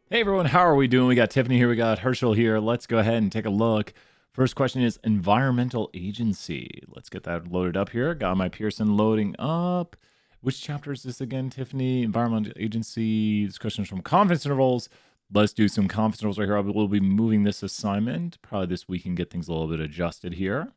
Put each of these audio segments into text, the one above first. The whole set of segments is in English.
Hey everyone, how are we doing? We got Tiffany here, we got Herschel here. Let's go ahead and take a look. First question is environmental agency. Let's get that loaded up here. Got my Pearson loading up. Which chapter is this again, Tiffany? Environmental agency. This question is from confidence intervals. Let's do some confidence intervals right here. We'll be moving this assignment probably this week and get things a little bit adjusted here.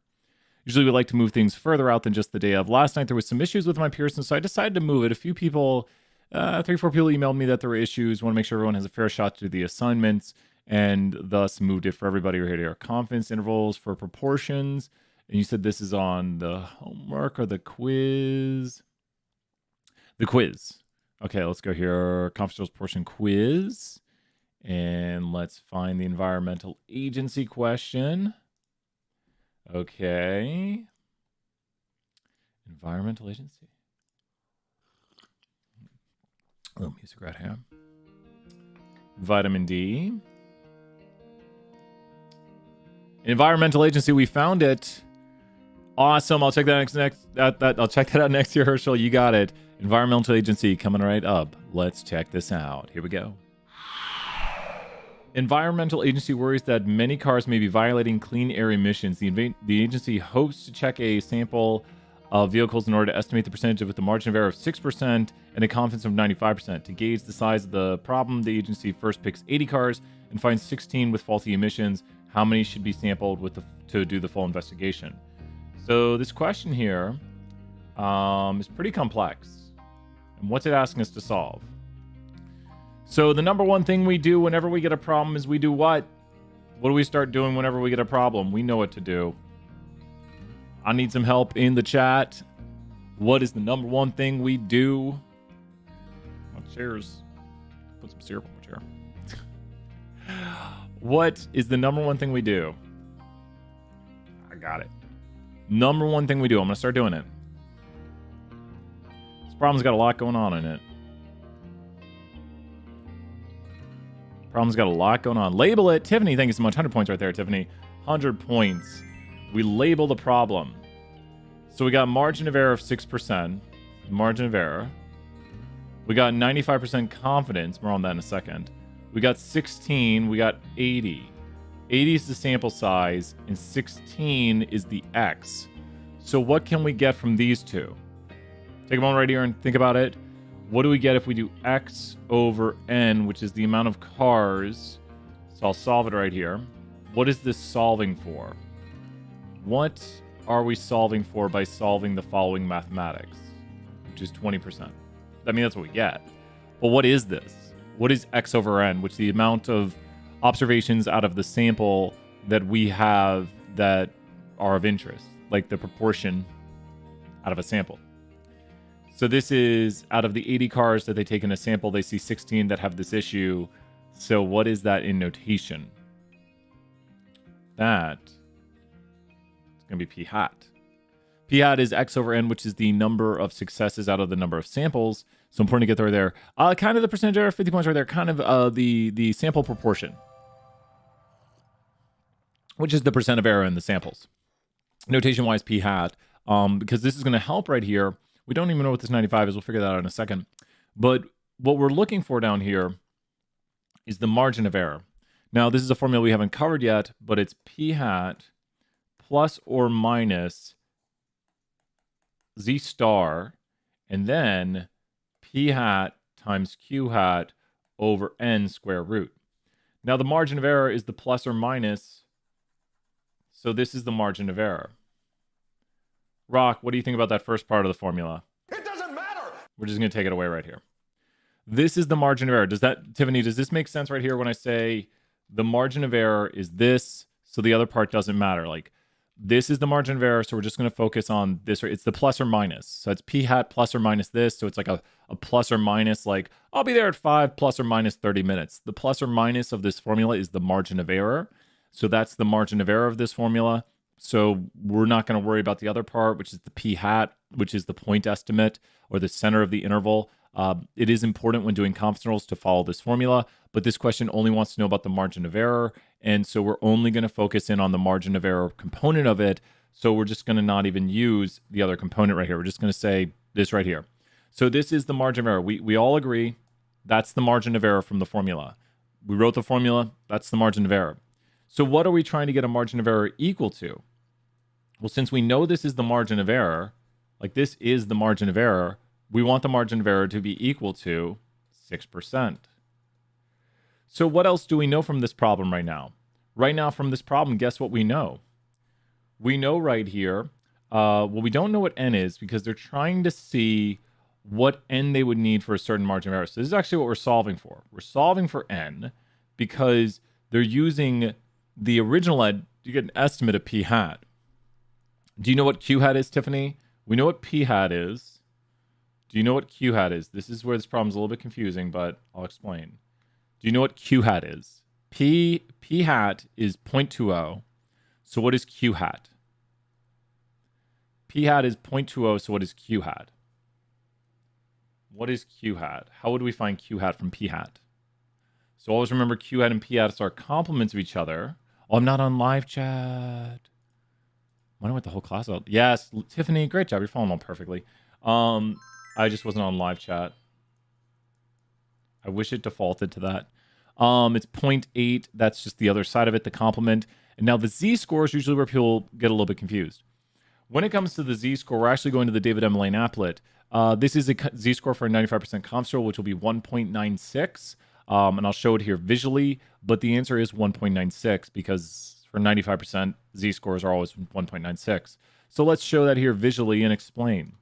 Usually we like to move things further out than just the day of. Last night there was some issues with my Pearson, so I decided to move it. A few people 3-4 people emailed me that there were issues. Want to make sure everyone has a fair shot to do the assignments, and thus moved it for everybody. We're here. Confidence intervals for proportions. And you said this is on the homework or the quiz? The quiz. Okay, let's go here. Confidence intervals proportion quiz. And let's find the environmental agency question. Okay. Environmental agency. A little music right here. Vitamin D. Environmental agency, we found it. Awesome. I'll check that next. I'll check that out next year, Herschel. You got it. Environmental agency coming right up. Let's check this out. Here we go. Environmental agency worries that many cars may be violating clean air emissions. The agency hopes to check a sample of vehicles in order to estimate the percentage with a margin of error of 6% and a confidence of 95%. To gauge the size of the problem, the agency first picks 80 cars and finds 16 with faulty emissions. How many should be sampled to do the full investigation? So this question here is pretty complex. And what's it asking us to solve? So the number one thing we do whenever we get a problem is we do what? What do we start doing whenever we get a problem? We know what to do. I need some help in the chat. What is the number one thing we do? Cheers. Put some syrup on my chair. What is the number one thing we do? I got it. Number one thing we do. I'm going to start doing it. This problem's got a lot going on in it. Problem's got a lot going on. Label it. Tiffany, thank you so much. 100 points right there, Tiffany. 100 points. We label the problem. So we got margin of error of 6%. Margin of error. We got 95% confidence. More on that in a second. We got 16. We got 80. 80 is the sample size, and 16 is the X. So what can we get from these two? Take a moment right here and think about it. What do we get if we do X over N, which is the amount of cars? So I'll solve it right here. What is this solving for? What are we solving for by solving the following mathematics, which is 20%? I mean, that's what we get. But what is this? What is X over N, which is the amount of observations out of the sample that we have that are of interest, like the proportion out of a sample. So this is out of the 80 cars that they take in a sample, they see 16 that have this issue. So what is that in notation? That is going to be P hat. P hat is X over N, which is the number of successes out of the number of samples. So important to get there. Kind of the percentage error, 50 points right there. Kind of the sample proportion, which is the percent of error in the samples. Notation-wise, P hat, because this is going to help right here. We don't even know what this 95 is. We'll figure that out in a second. But what we're looking for down here is the margin of error. Now, this is a formula we haven't covered yet, but it's P hat plus or minus Z star, and then P hat times Q hat over N square root. Now, the margin of error is the plus or minus, so this is the margin of error. Rock, what do you think about that first part of the formula? It doesn't matter. We're just going to take it away right here. This is the margin of error. Tiffany, does this make sense right here when I say the margin of error is this, so the other part doesn't matter? Like, this is the margin of error, so we're just going to focus on this. It's the plus or minus. So it's P hat plus or minus this, so it's like a plus or minus, like, I'll be there at 5 plus or minus 30 minutes. The plus or minus of this formula is the margin of error. So that's the margin of error of this formula. So we're not going to worry about the other part, which is the P hat, which is the point estimate or the center of the interval. It is important when doing confidence intervals to follow this formula, but this question only wants to know about the margin of error. And so we're only going to focus in on the margin of error component of it. So we're just going to not even use the other component right here. We're just going to say this right here. So this is the margin of error. We all agree that's the margin of error from the formula. We wrote the formula. That's the margin of error. So what are we trying to get a margin of error equal to? Well, since we know this is the margin of error, like this is the margin of error, we want the margin of error to be equal to 6%. So what else do we know from this problem right now? Right now from this problem, guess what we know? We know right here, well, we don't know what n is because they're trying to see what n they would need for a certain margin of error. So this is actually what we're solving for. We're solving for n because they're using the original to get an estimate of p hat. Do you know what q hat is, Tiffany? We know what p hat is. Do you know what q hat is? This is where this problem's a little bit confusing, but I'll explain. Do you know what q hat is? P hat is 0.20. So what is q hat? P hat is 0.20, so what is q hat? What is q hat? How would we find q hat from p hat? So always remember q hat and p hat are complements of each other. Oh, I'm not on live chat. Why don't I went the whole class out? Yes, Tiffany, great job. You're following along perfectly. I just wasn't on live chat. I wish it defaulted to that. It's 0.8. That's just the other side of it, the complement. And now the z-score is usually where people get a little bit confused. When it comes to the z-score, we're actually going to the David M. Lane applet. This is a z-score for a 95% confidence interval, which will be 1.96. And I'll show it here visually, but the answer is 1.96 because for 95%, z-scores are always 1.96. So let's show that here visually and explain.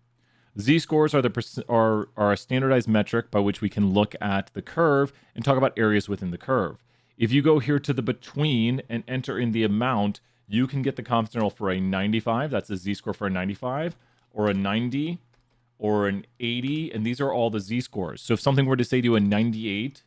Z-scores are a standardized metric by which we can look at the curve and talk about areas within the curve. If you go here to the between and enter in the amount, you can get the confidence interval for a 95. That's a z-score for a 95, or a 90, or an 80, and these are all the z-scores. So if something were to say to you a 98,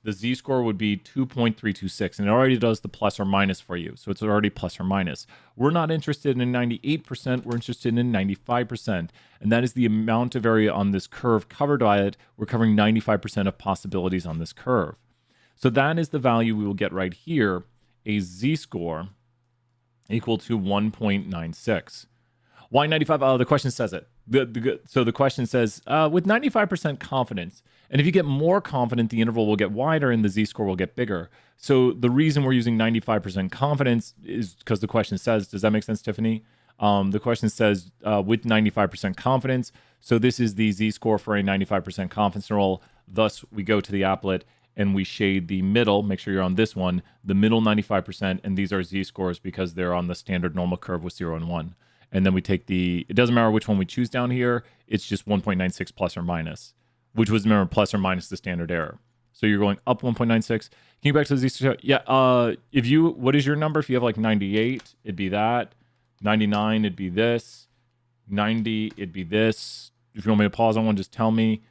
the z-score would be 2.326, and it already does the plus or minus for you. So it's already plus or minus. We're not interested in 98%. We're interested in 95%. And that is the amount of area on this curve covered by it. We're covering 95% of possibilities on this curve. So that is the value we will get right here, a z-score equal to 1.96. Why 95? Oh, the question says it. So the question says, with 95% confidence, and if you get more confident, the interval will get wider and the z-score will get bigger. So the reason we're using 95% confidence is because the question says, does that make sense, Tiffany? The question says, with 95% confidence. So this is the z-score for a 95% confidence interval. Thus, we go to the applet and we shade the middle. Make sure you're on this one, the middle 95%, and these are z-scores because they're on the standard normal curve with 0 and 1. And then we take it doesn't matter which one we choose down here, it's just 1.96 plus or minus, which was, remember, plus or minus the standard error. So you're going up 1.96. Can you go back to the z-score? Yeah, what is your number? If you have like 98, it'd be that. 99, it'd be this. 90, it'd be this. If you want me to pause on one, just tell me.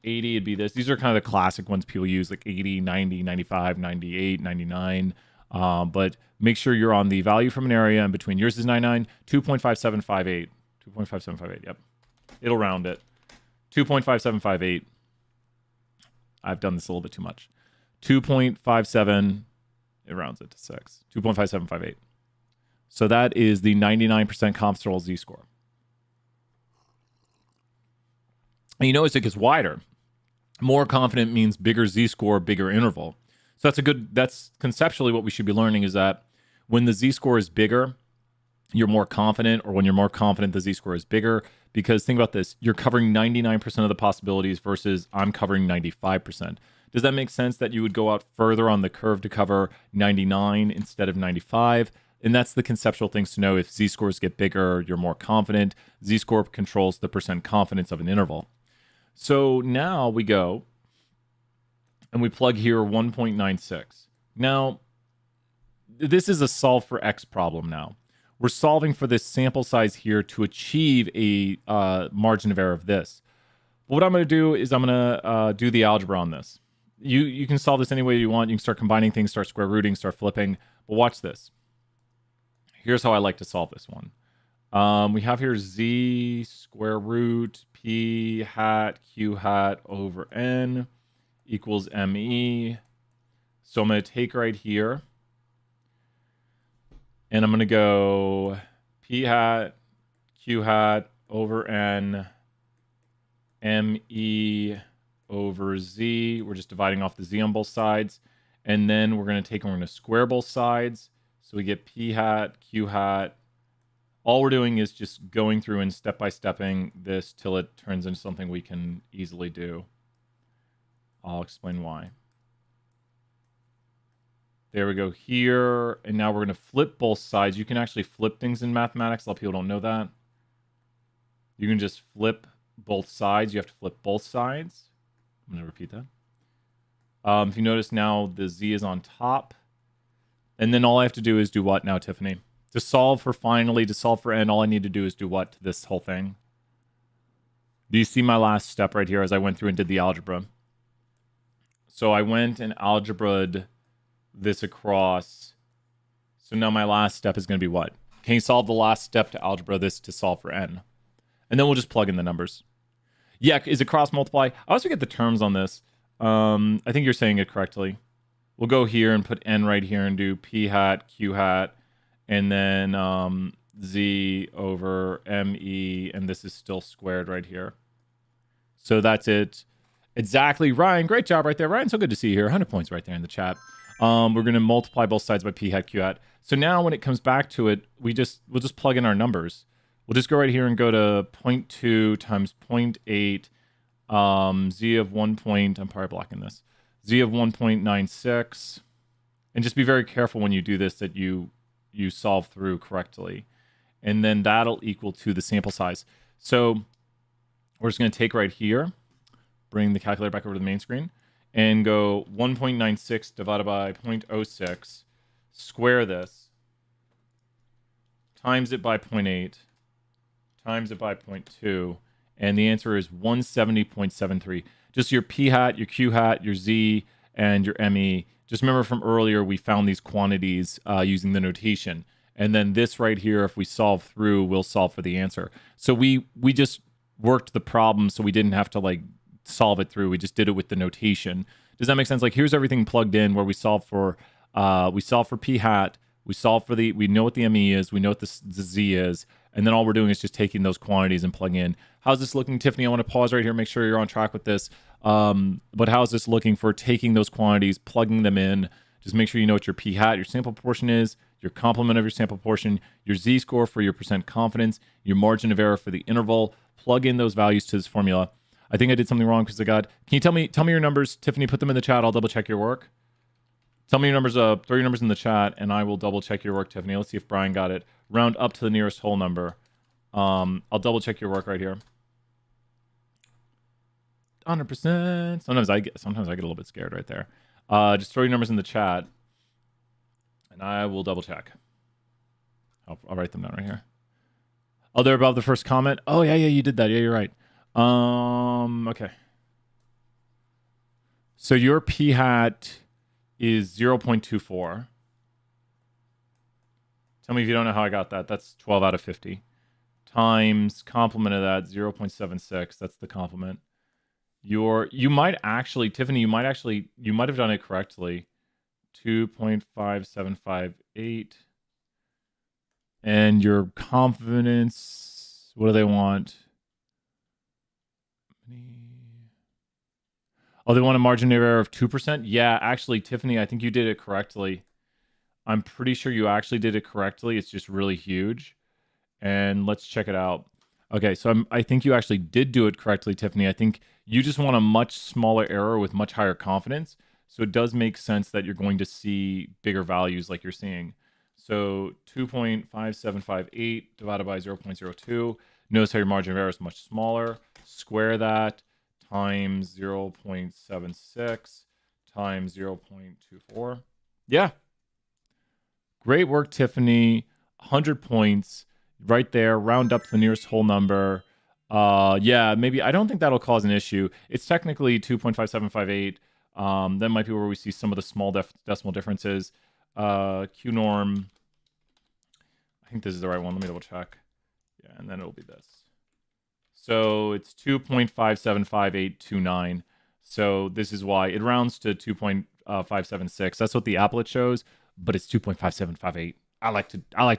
80, it'd be this. These are kind of the classic ones people use, like 80, 90, 95, 98, 99. But make sure you're on the value from an area in between. Yours is 99, 2.5758. 2.5758, yep. It'll round it. 2.5758. I've done this a little bit too much. 2.57, it rounds it to 6. 2.5758. So that is the 99% confidence interval z-score. And you notice it gets wider. More confident means bigger z-score, bigger interval. So that's conceptually what we should be learning, is that when the z-score is bigger, you're more confident, or when you're more confident, the z-score is bigger. Because think about this, you're covering 99% of the possibilities versus I'm covering 95%. Does that make sense that you would go out further on the curve to cover 99 instead of 95? And that's the conceptual things to know. If z-scores get bigger, you're more confident. Z-score controls the percent confidence of an interval. So now we go and we plug here 1.96. Now, this is a solve for X problem now. We're solving for this sample size here to achieve a margin of error of this. But what I'm going to do is I'm going to do the algebra on this. You can solve this any way you want. You can start combining things, start square rooting, start flipping. But watch this. Here's how I like to solve this one. We have here z square root p hat q hat over n equals me. So I'm going to take right here, and I'm going to go p hat q hat over n me over z. We're just dividing off the z on both sides. And then we're going to take and we're going to square both sides. So we get p hat, q hat. All we're doing is just going through and step-by-stepping this till it turns into something we can easily do. I'll explain why. There we go here. And now we're going to flip both sides. You can actually flip things in mathematics. A lot of people don't know that. You can just flip both sides. You have to flip both sides. I'm going to repeat that. If you notice now, the z is on top. And then all I have to do is do what now, Tiffany? To solve for n, all I need to do is do what to this whole thing? Do you see my last step right here as I went through and did the algebra? So I went and algebraed this across. So now my last step is going to be what? Can you solve the last step to algebra this to solve for n? And then we'll just plug in the numbers. Yeah, is it cross multiply? I always forget the terms on this. I think you're saying it correctly. We'll go here and put n right here and do p hat, q hat, and then z over me, and this is still squared right here. So that's it. Exactly, Ryan. Great job right there. Ryan, so good to see you here. 100 points right there in the chat. We're going to multiply both sides by p hat, q hat. So now when it comes back to it, we'll just plug in our numbers. We'll just go right here and go to 0.2 times 0.8, z of 1 point, I'm probably blocking this, z of 1.96. And just be very careful when you do this that you solve through correctly. And then that'll equal to the sample size. So we're just going to take right here, bring the calculator back over to the main screen, and go 1.96 divided by 0.06, square this, times it by 0.8, times it by 0.2, and the answer is 170.73. Just your p hat, your q hat, your z, and your me. Just remember from earlier, we found these quantities using the notation. And then this right here, if we solve through, we'll solve for the answer. So we just worked the problem so we didn't have to like solve it through. We just did it with the notation. Does that make sense? Like here's everything plugged in where we solve for p hat, we know what the me is, we know what the z is, and then all we're doing is just taking those quantities and plugging in. How's this looking, Tiffany? I want to pause right here, make sure you're on track with this. But how's this looking for taking those quantities, plugging them in? Just make sure you know what your p hat, your sample proportion is, your complement of your sample proportion, your z-score for your percent confidence, your margin of error for the interval. Plug in those values to this formula. I think I did something wrong because I got... Can you tell me your numbers? Tiffany, put them in the chat. I'll double check your work. Tell me your numbers up. Throw your numbers in the chat, and I will double check your work, Tiffany. Let's see if Brian got it. Round up to the nearest whole number. I'll double check your work right here. 100%. Sometimes I get a little bit scared right there. Just throw your numbers in the chat, and I will double check. I'll write them down right here. Oh, they're above the first comment. Oh yeah, you did that. Yeah, you're right. Okay. So your p hat is 0.24. Tell me if you don't know how I got that. That's 12 out of 50. Times complement of that, 0.76. That's the complement. You might actually, Tiffany, you might have done it correctly. 2.5758. And your confidence, what do they want? Oh, they want a margin of error of 2%? Yeah, actually, Tiffany, I think you did it correctly. I'm pretty sure you actually did it correctly. It's just really huge. And let's check it out. Okay, so I think you actually did do it correctly, Tiffany. I think you just want a much smaller error with much higher confidence. So it does make sense that you're going to see bigger values like you're seeing. So 2.5758 divided by 0.02. Notice how your margin of error is much smaller. Square that times 0.76 times 0.24. Yeah. Great work, Tiffany. 100 points right there. Round up to the nearest whole number. Yeah, maybe. I don't think that'll cause an issue. It's technically 2.5758. That might be where we see some of the small decimal differences. Q norm. I think this is the right one. Let me double check. Yeah, and then it'll be this. So it's 2.575829. So this is why it rounds to 2.576. That's what the applet shows, but it's 2.5758. I like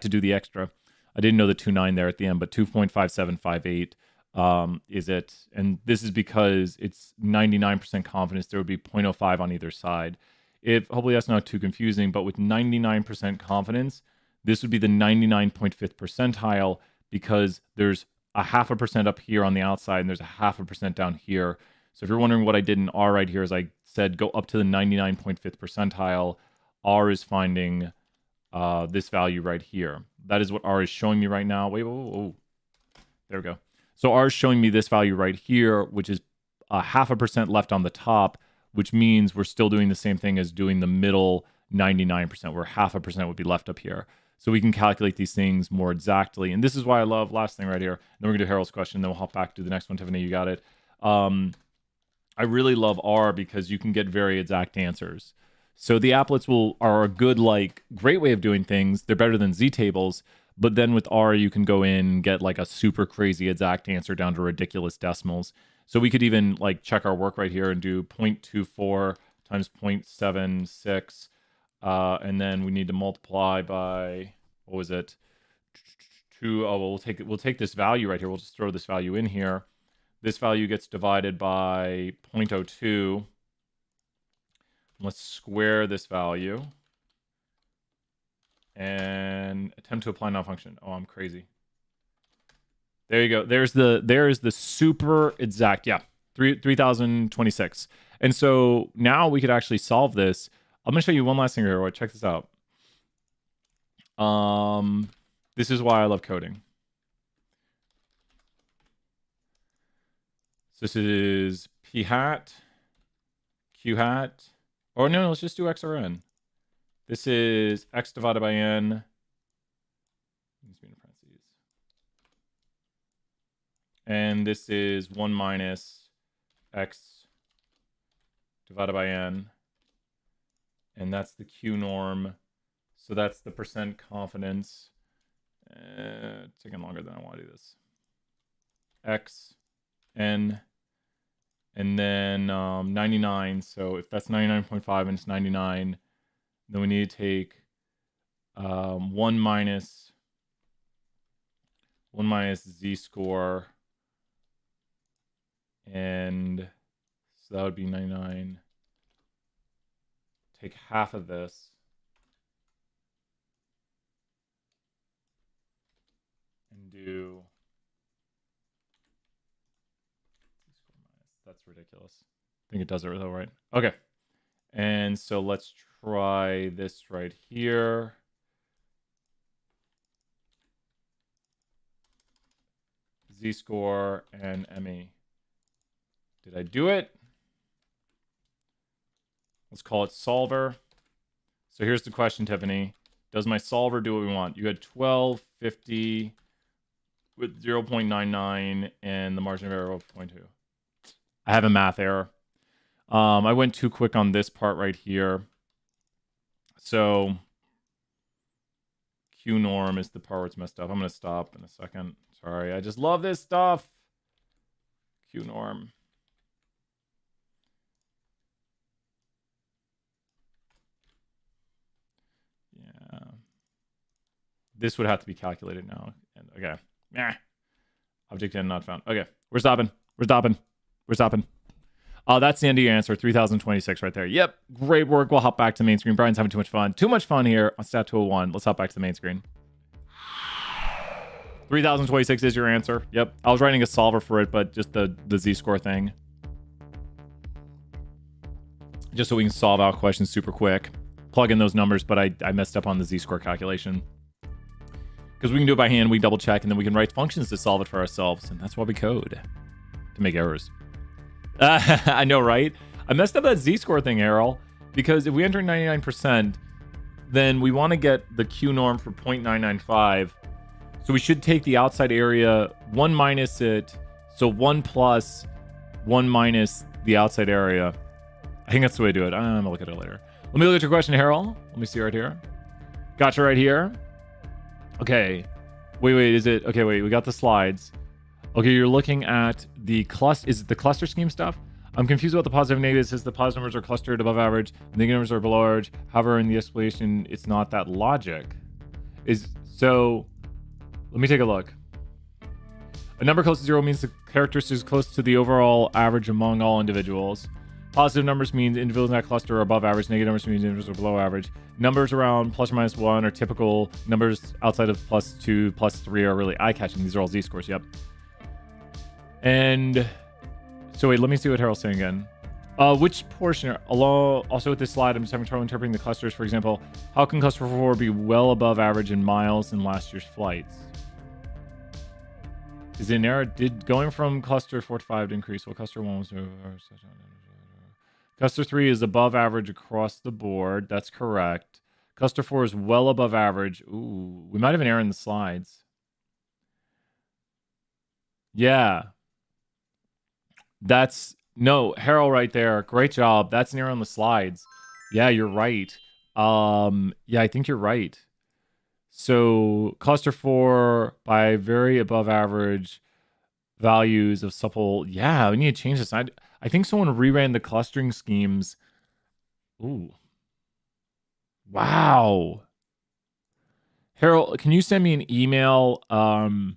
to do the extra. I didn't know the 29 there at the end, but 2.5758 is it. And this is because it's 99% confidence there would be 0.05 on either side. if hopefully that's not too confusing, but with 99% confidence, this would be the 99.5th percentile because there's a 0.5% up here on the outside and there's a 0.5% down here. So if you're wondering what I did in R right here, as I said, go up to the 99.5th percentile. R is finding this value right here. That is what R is showing me right now. Wait, whoa. There we go. So R is showing me this value right here, which is a 0.5% left on the top, which means we're still doing the same thing as doing the middle 99%, where 0.5% would be left up here. So we can calculate these things more exactly. And this is why I love, last thing right here. Then we're going to do Harold's question, then we'll hop back to the next one. Tiffany, you got it. I really love R because you can get very exact answers. So the applets are a good, great way of doing things. They're better than Z tables. But then with R, you can go in and get like a super crazy exact answer down to ridiculous decimals. So we could even check our work right here and do 0.24 times 0.76. And then we need to multiply by, what was it? Well, we'll take this value right here. We'll just throw this value in here. This value gets divided by 0.02. Let's square this value and attempt to apply non-function. Oh, I'm crazy. There you go. There is the super exact, 3026. And so now we could actually solve this. I'm going to show you one last thing here. Check this out. This is why I love coding. So this is p hat, q hat, or no, let's just do x or n. This is x divided by n. And this is 1 minus x divided by n. And that's the Q norm. So that's the percent confidence. Taking longer than I want to do this. X, n, and then 99. So if that's 99.5 and it's 99, then we need to take 1 minus z score. And so that would be 99. Take half of this. And do... That's ridiculous. I think it does it though, right? Okay. And so let's try this right here. Z-score and ME. Did I do it? Let's call it solver. So here's the question, Tiffany. Does my solver do what we want? You had 1250 with 0.99 and the margin of error of 0.2. I have a math error. I went too quick on this part right here. So Q norm is the part where it's messed up. I'm going to stop in a second. Sorry, I just love this stuff. Q norm. Yeah. This would have to be calculated now. Okay. Yeah. Object n not found. Okay. We're stopping. That's the end of your answer. 3026 right there. Yep. Great work. We'll hop back to the main screen. Brian's having too much fun. Too much fun here on Stat 201. Let's hop back to the main screen. 3026 is your answer. Yep. I was writing a solver for it, but just the z-score thing. Just so we can solve out questions super quick. Plug in those numbers, but I messed up on the z-score calculation. Because we can do it by hand, we double check, and then we can write functions to solve it for ourselves. And that's why we code. To make errors. I know, right? I messed up that z-score thing, Errol, because if we enter 99%, then we want to get the Q norm for 0.995. So we should take the outside area, 1 minus it, so 1 plus 1 minus the outside area. I think that's the way to do it. I'm going to look at it later. Let me look at your question, Harold. Let me see right here. Gotcha right here. Okay. Wait, is it? Okay, wait, we got the slides. Okay, you're looking at the cluster. Is it the cluster scheme stuff? I'm confused about the positive and negative. It says the positive numbers are clustered above average, and the negative numbers are below average. However, in the explanation, it's not that logic. So, let me take a look. A number close to 0 means the characteristic is close to the overall average among all individuals. Positive numbers means individuals in that cluster are above average. Negative numbers means individuals are below average. Numbers around plus or minus 1 are typical. Numbers outside of plus 2, plus 3 are really eye-catching. These are all z-scores, yep. And so wait, let me see what Harold's saying again. Which portion, also with this slide, I'm just having trouble interpreting the clusters. For example, how can cluster 4 be well above average in miles in last year's flights? Is it an error? Did going from cluster 4 to 5 to increase? Well, cluster 1 was... Cluster 3 is above average across the board. That's correct. Cluster 4 is well above average. Ooh, we might have an error in the slides. Yeah. That's... No, Harold right there. Great job. That's an error on the slides. Yeah, you're right. Yeah, I think you're right. So cluster 4 by very above average values of supple. Yeah, we need to change this. I think someone reran the clustering schemes. Ooh. Wow. Harold, can you send me an email and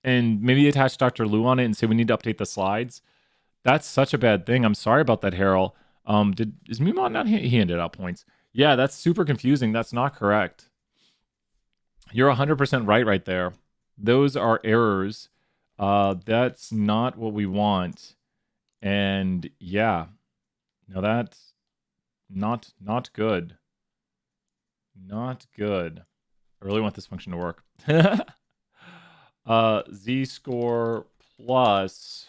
maybe attach Dr. Lou on it and say we need to update the slides? That's such a bad thing. I'm sorry about that, Harold. Is Mimon not here? He handed out points. Yeah, that's super confusing. That's not correct. You're 100% right there. Those are errors. That's not what we want. And yeah, no, that's not good. Not good. I really want this function to work. Z-score plus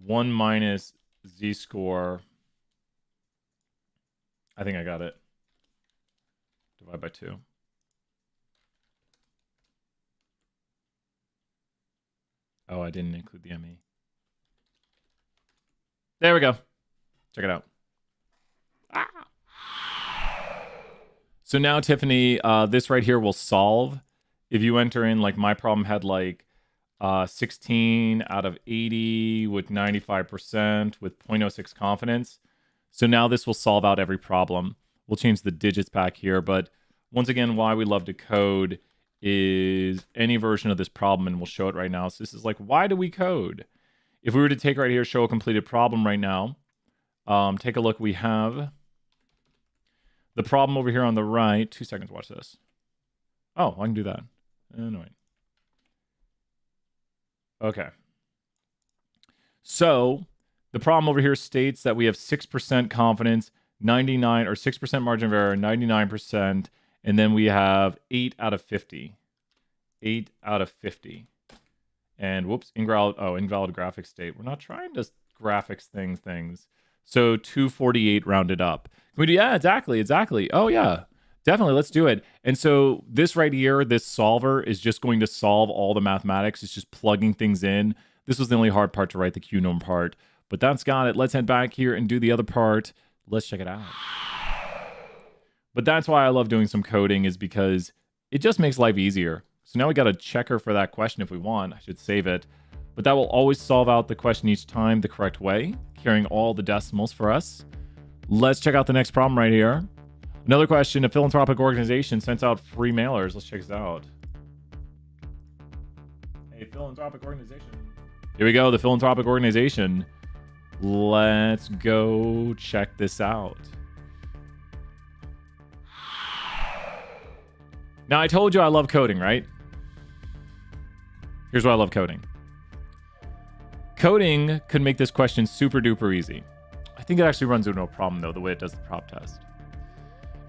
1 minus z-score. I think I got it. Divide by 2. Oh, I didn't include the ME. There we go. Check it out. Ah. So now, Tiffany, this right here will solve. If you enter in, like, my problem had, like, 16 out of 80 with 95% with 0.06 confidence. So now this will solve out every problem. We'll change the digits back here. But once again, why we love to code is any version of this problem, and we'll show it right now. So this is like, why do we code? If we were to take right here, show a completed problem right now, take a look. We have the problem over here on the right. 2 seconds, watch this. Oh, I can do that. Annoying. Okay. So the problem over here states that we have 6% confidence, 99 or 6% margin of error, 99%, and then we have 8 out of 50. 8 out of 50. And whoops, invalid graphics state. We're not trying to graphics things. So 248 rounded up. Can we do? Yeah, exactly. Oh yeah, definitely. Let's do it. And so this right here, this solver is just going to solve all the mathematics. It's just plugging things in. This was the only hard part to write, the QNOM part, but that's got it. Let's head back here and do the other part. Let's check it out. But that's why I love doing some coding, is because it just makes life easier. So now we got a checker for that question if we want. I should save it. But that will always solve out the question each time the correct way, carrying all the decimals for us. Let's check out the next problem right here. Another question, a philanthropic organization sends out free mailers. Let's check this out. A philanthropic organization. Here we go, the philanthropic organization. Let's go check this out. Now, I told you I love coding, right? Here's why I love coding. Coding could make this question super duper easy. I think it actually runs into a problem, though, the way it does the prop test.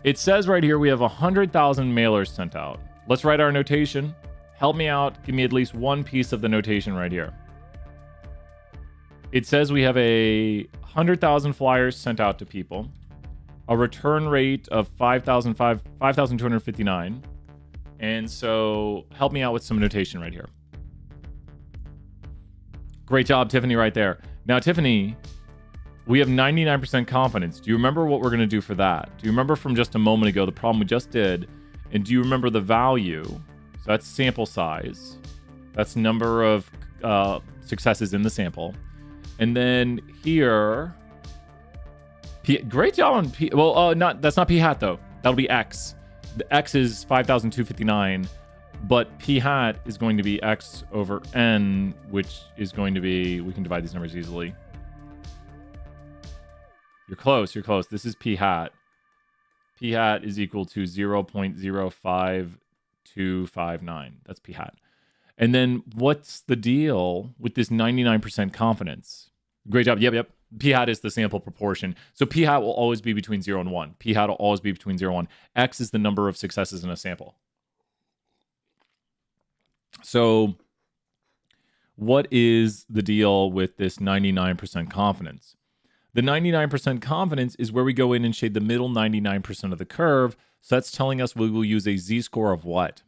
It says right here we have 100,000 mailers sent out. Let's write our notation. Help me out. Give me at least one piece of the notation right here. It says we have 100,000 flyers sent out to people, a return rate of 5,259. And so help me out with some notation right here. Great job, Tiffany, right there. Now, Tiffany, we have 99% confidence. Do you remember what we're going to do for that? Do you remember from just a moment ago, the problem we just did? And do you remember the value? So that's sample size. That's number of successes in the sample. And then here, great job on P. Well, that's not P hat, though. That'll be X. The X is 5,259. But P hat is going to be X over N, which is going to be, we can divide these numbers easily. You're close. You're close. This is p hat. P hat is equal to 0.05259. That's p hat. And then what's the deal with this 99% confidence? Great job. Yep. P hat is the sample proportion. So p hat will always be between 0 and 1. P hat will always be between 0 and 1. X is the number of successes in a sample. So what is the deal with this 99% confidence? The 99% confidence is where we go in and shade the middle 99% of the curve. So that's telling us we will use a z-score of what?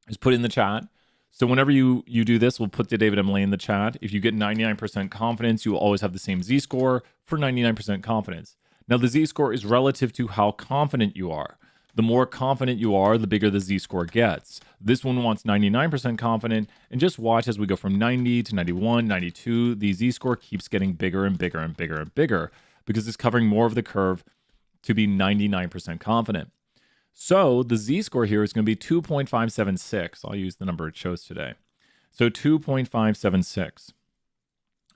Just put it in the chat. So whenever you do this, we'll put the David Emily in the chat. If you get 99% confidence, you will always have the same z-score for 99% confidence. Now, the z-score is relative to how confident you are. The more confident you are, the bigger the z-score gets. This one wants 99% confident, and just watch as we go from 90 to 91, 92, the z-score keeps getting bigger and bigger and bigger and bigger because it's covering more of the curve to be 99% confident. So the z-score here is going to be 2.576. I'll use the number it shows today. So 2.576.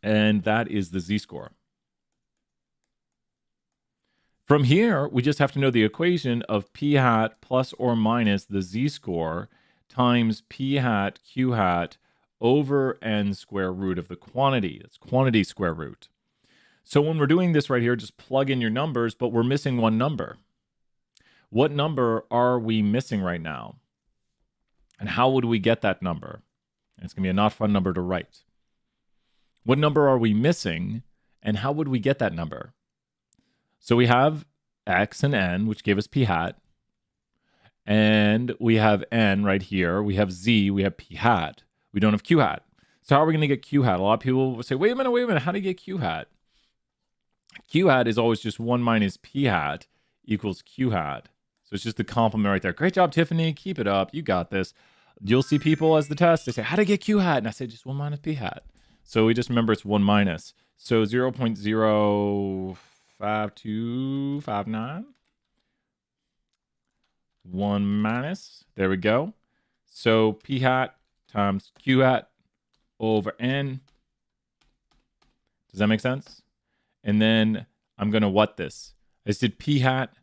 And that is the z-score. From here, we just have to know the equation of p hat plus or minus the z-score times p hat q hat over n square root of the quantity. It's quantity square root. So when we're doing this right here, just plug in your numbers, but we're missing one number. What number are we missing right now? And how would we get that number? And it's going to be a not fun number to write. What number are we missing? And how would we get that number? So we have x and n, which gave us p hat. And we have n right here. We have z. We have p hat. We don't have q hat. So how are we going to get q hat? A lot of people will say, wait a minute. How do you get q hat? Q hat is always just 1 minus p hat equals q hat. So it's just the complement right there. Great job, Tiffany. Keep it up. You got this. You'll see people as the test. They say, how to get q hat? And I say, just 1 minus p hat. So we just remember it's 1 minus. So 0.05259. 1 minus. There we go. So p hat times q hat over n. Does that make sense? And then I'm going to what this? I just did p hat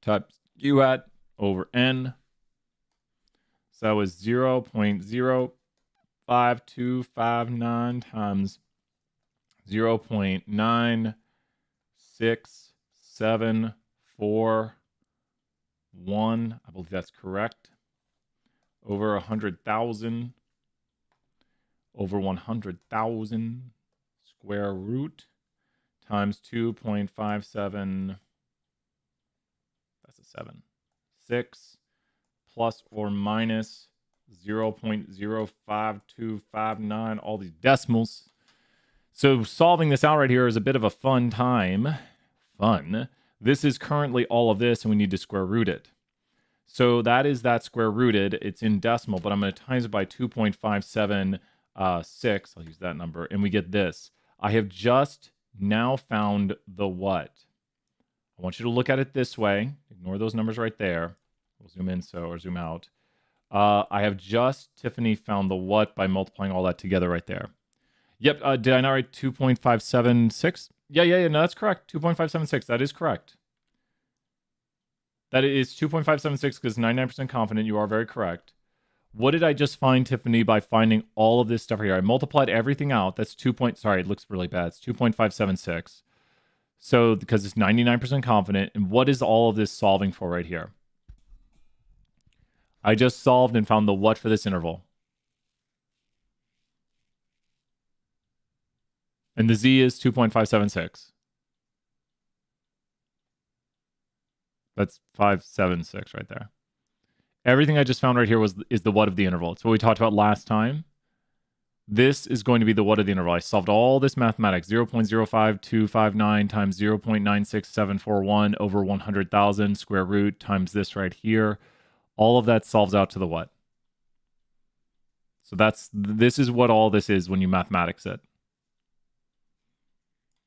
times q hat over n. So that was 0.05259 times 0.96741. I believe that's correct. Over 100,000. Over 100,000 square root times 2.57. That's a 7. 6 plus or minus 0.05259. All these decimals. So solving this out right here is a bit of a fun time. Fun. This is currently all of this, and we need to square root it. So that is that square rooted. It's in decimal, but I'm going to times it by 2.576. I'll use that number, and we get this. I have just now found the what. I want you to look at it this way. Ignore those numbers right there. We'll zoom in or zoom out. I have just, Tiffany, found the what by multiplying all that together right there. Yep. Did I not write 2.576? Yeah. No, that's correct. 2.576. That is correct. That is 2.576 because 99% confident. You are very correct. What did I just find, Tiffany, by finding all of this stuff here? I multiplied everything out. That's sorry, it looks really bad. It's 2.576. So because it's 99% confident. And what is all of this solving for right here? I just solved and found the what for this interval. And the z is 2.576. That's 576 right there. Everything I just found right here is the what of the interval. It's what we talked about last time. This is going to be the what of the interval. I solved all this mathematics. 0.05259 times 0.96741 over 100,000 square root times this right here. All of that solves out to the what? So this is what all this is when you mathematics it.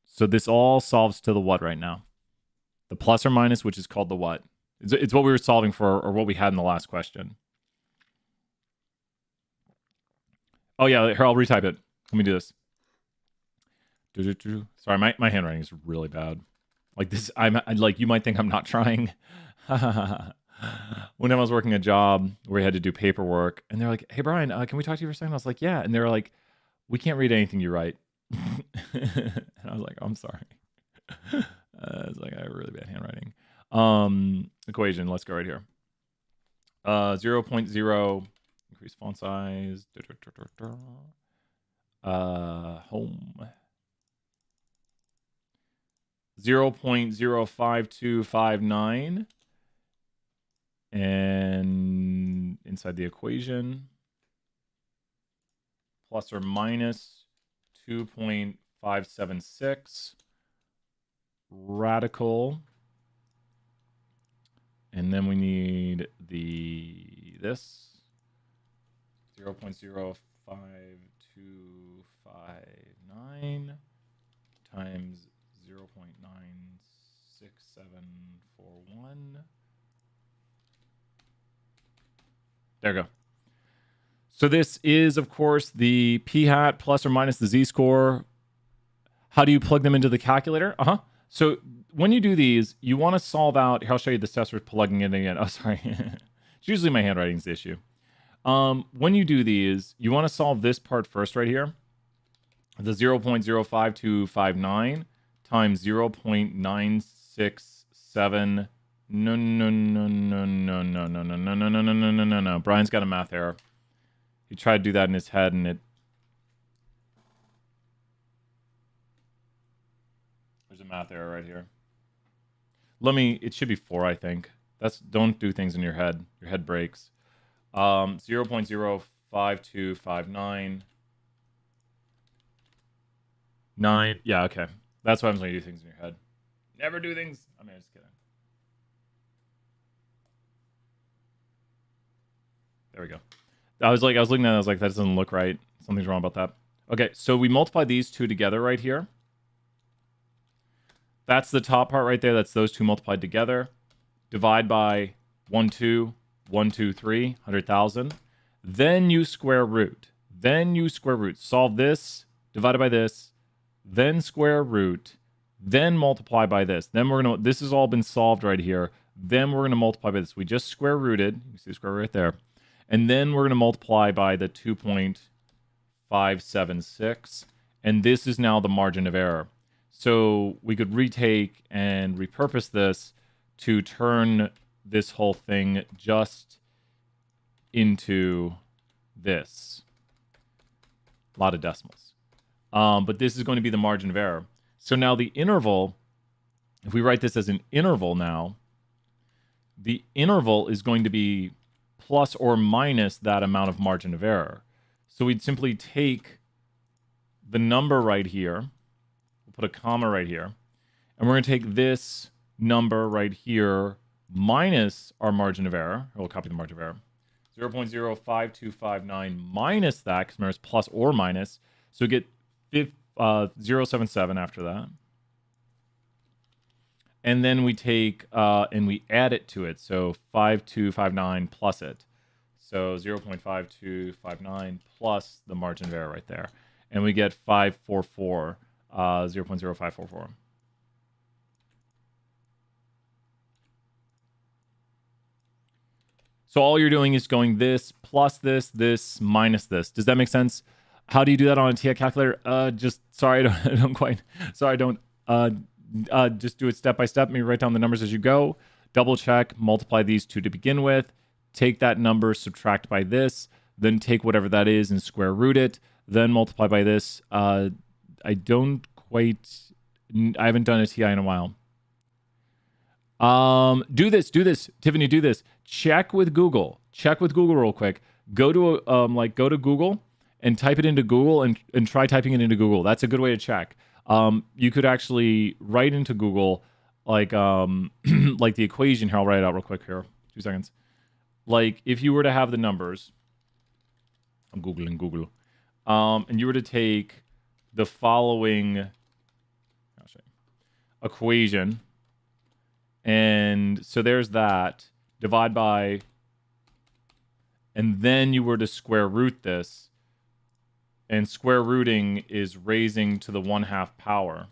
So this all solves to the what right now? The plus or minus, which is called the what? It's what we were solving for, or what we had in the last question. Oh yeah, here, I'll retype it. Let me do this. Sorry, my handwriting is really bad. Like this, like, you might think I'm not trying. When I was working a job where we had to do paperwork, and they're like, "Hey, Brian, can we talk to you for a second?" I was like, "Yeah," and they're like, "We can't read anything you write." And I was like, "I'm sorry." It's like I have really bad handwriting. Equation. Let's go right here. 0.0 increase font size. Home. 0.05259. And inside the equation, plus or minus 2.576 radical. And then we need this 0.05259 times 0.96741. There we go. So this is, of course, the p-hat plus or minus the z-score. How do you plug them into the calculator? So when you do these, you want to solve out. Here, I'll show you this test with plugging it in again. Oh, sorry. It's usually my handwriting's the issue. When you do these, you want to solve this part first right here. The 0.05259 times 0.967. No. Brian's got a math error. He tried to do that in his head, and there's a math error right here. It should be 4, I think. Don't do things in your head. Your head breaks. 0.05259. 9. Yeah, okay. That's why I'm going to do things in your head. Never do things. I mean, I'm just kidding. There we go. I was looking at it, I was like, that doesn't look right. Something's wrong about that. Okay, so we multiply these two together right here. That's the top part right there. That's those two multiplied together. Divide by 1, 2, 1, 2, 3, 100,000. Then you square root. Solve this, divided by this, then square root, then multiply by this. This has all been solved right here. Then we're going to multiply by this. We just square rooted. You can see the square root right there. And then we're going to multiply by the 2.576. And this is now the margin of error. So we could retake and repurpose this to turn this whole thing just into this. A lot of decimals. But this is going to be the margin of error. So now the interval, if we write this as an interval now, the interval is going to be plus or minus that amount of margin of error. So we'd simply take the number right here, we'll put a comma right here, and we're going to take this number right here minus our margin of error. We'll copy the margin of error. 0.05259 minus that, because remember it's plus or minus. So we get 0.077 after that. And then we take and we add it to it. So 5259 plus it. So 0.5259 plus the margin of error right there. And we get 544, 0.0544. So all you're doing is going this plus this minus this. Does that make sense? How do you do that on a TI calculator? Just do it step by step. Maybe write down the numbers as you go. Double check, multiply these two to begin with. Take that number, subtract by this, then take whatever that is and square root it, then multiply by this. I haven't done a TI in a while. Do this, Tiffany. Do this. Check with Google real quick. Go to Google and type it into Google and try typing it into Google. That's a good way to check. You could actually write into Google like the equation here. I'll write it out real quick here. 2 seconds. Like if you were to have the numbers, I'm Googling Google, and you were to take the following equation, and so there's that, divide by, and then you were to square root this, and square rooting is raising to the 1/2 power.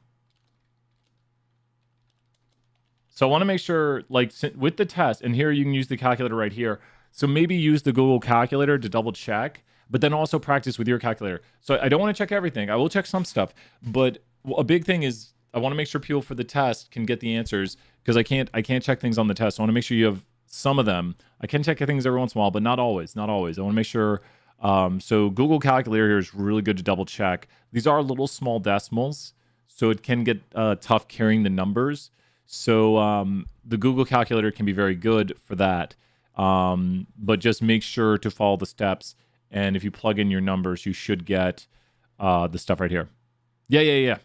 So I want to make sure, like, with the test, and here you can use the calculator right here. So maybe use the Google calculator to double check, but then also practice with your calculator. So I don't want to check everything. I will check some stuff, but a big thing is I want to make sure people for the test can get the answers, because I can't check things on the test. So I want to make sure you have some of them. I can check things every once in a while, but not always. Not always. I want to make sure. So Google calculator here is really good to double check. These are little small decimals, so it can get tough carrying the numbers. So the Google calculator can be very good for that. But just make sure to follow the steps. And if you plug in your numbers, you should get the stuff right here. Yeah.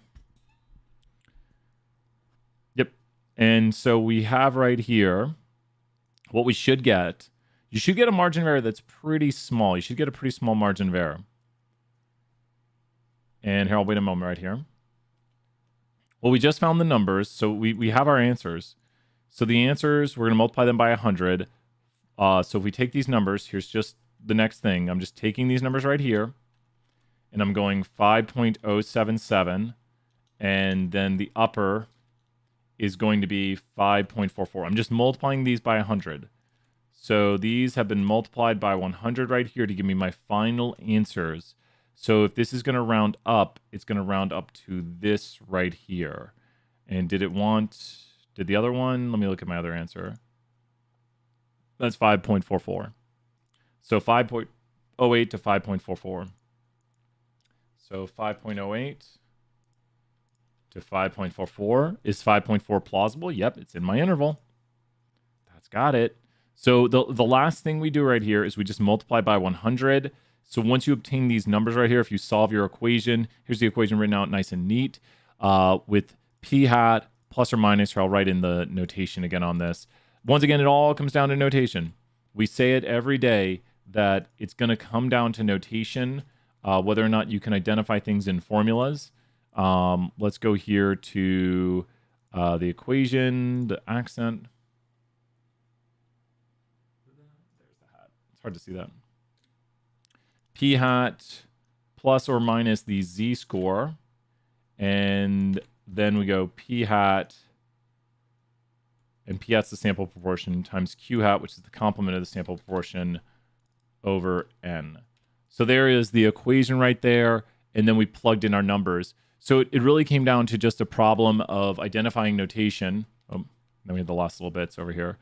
Yep. And so we have right here what we should get. You should get a margin of error that's pretty small. You should get a pretty small margin of error. And here, I'll wait a moment right here. Well, we just found the numbers, so we have our answers. So the answers, we're going to multiply them by 100. So if we take these numbers, here's just the next thing. I'm just taking these numbers right here, and I'm going 5.077, and then the upper is going to be 5.44. I'm just multiplying these by 100. So these have been multiplied by 100 right here to give me my final answers. So if this is going to round up, it's going to round up to this right here. And did the other one? Let me look at my other answer. That's 5.44. So 5.08 to 5.44. So 5.08 to 5.44. Is 5.4 plausible? Yep, it's in my interval. That's got it. So the last thing we do right here is we just multiply by 100. So once you obtain these numbers right here, if you solve your equation, here's the equation written out nice and neat with p hat plus or minus, or I'll write in the notation again on this. Once again, it all comes down to notation. We say it every day that it's going to come down to notation, whether or not you can identify things in formulas. Let's go here to the equation, the accent. There's the hat. It's hard to see that. P hat plus or minus the z score, and then we go p hat, and p hat's the sample proportion, times q hat, which is the complement of the sample proportion, over n. So there is the equation right there, and then we plugged in our numbers. So it really came down to just a problem of identifying notation. Oh, then we have the last little bits over here.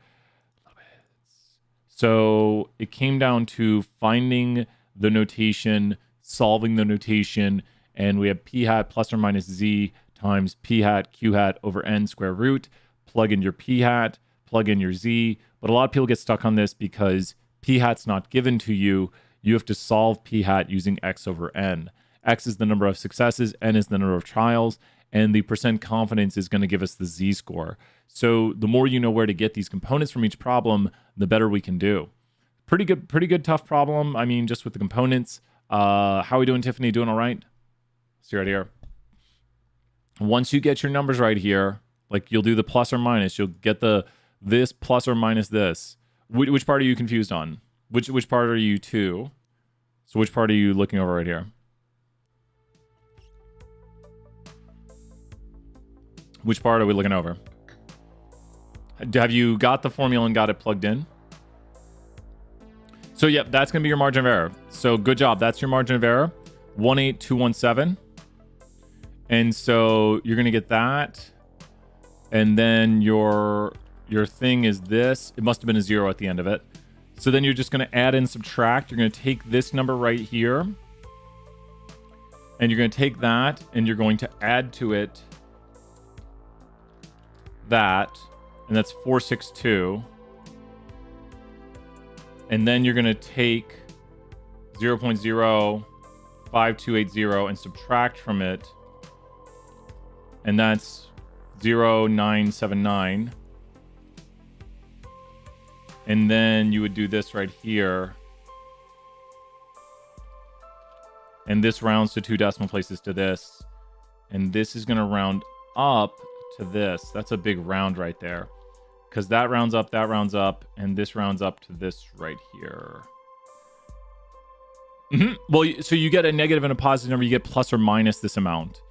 So it came down to finding the notation, solving the notation, and we have p hat plus or minus z times p hat q hat over n square root. Plug in your p hat, plug in your z. But a lot of people get stuck on this because p hat's not given to you. You have to solve p hat using x over n. X is the number of successes, n is the number of trials, and the percent confidence is going to give us the z score. So the more you know where to get these components from each problem, the better we can do. Pretty good tough problem. I mean, just with the components. How are we doing, Tiffany? Doing all right? See right here. Once you get your numbers right here, like you'll do the plus or minus, you'll get this plus or minus this. Which part are you confused on? Which part are you to? So which part are you looking over right here? Which part are we looking over? Have you got the formula and got it plugged in? So, yep, that's going to be your margin of error. So, good job. That's your margin of error, 18217. And so, you're going to get that. And then your thing is this. It must have been a 0 at the end of it. So, then you're just going to add and subtract. You're going to take this number right here. And you're going to take that, and you're going to add to it that. And that's 462. And then you're going to take 0.05280 and subtract from it. And that's 0.979. And then you would do this right here. And this rounds to 2 decimal places to this. And this is going to round up to this. That's a big round right there. Because that rounds up, and this rounds up to this right here. Well, so you get a negative and a positive number. You get plus or minus this amount.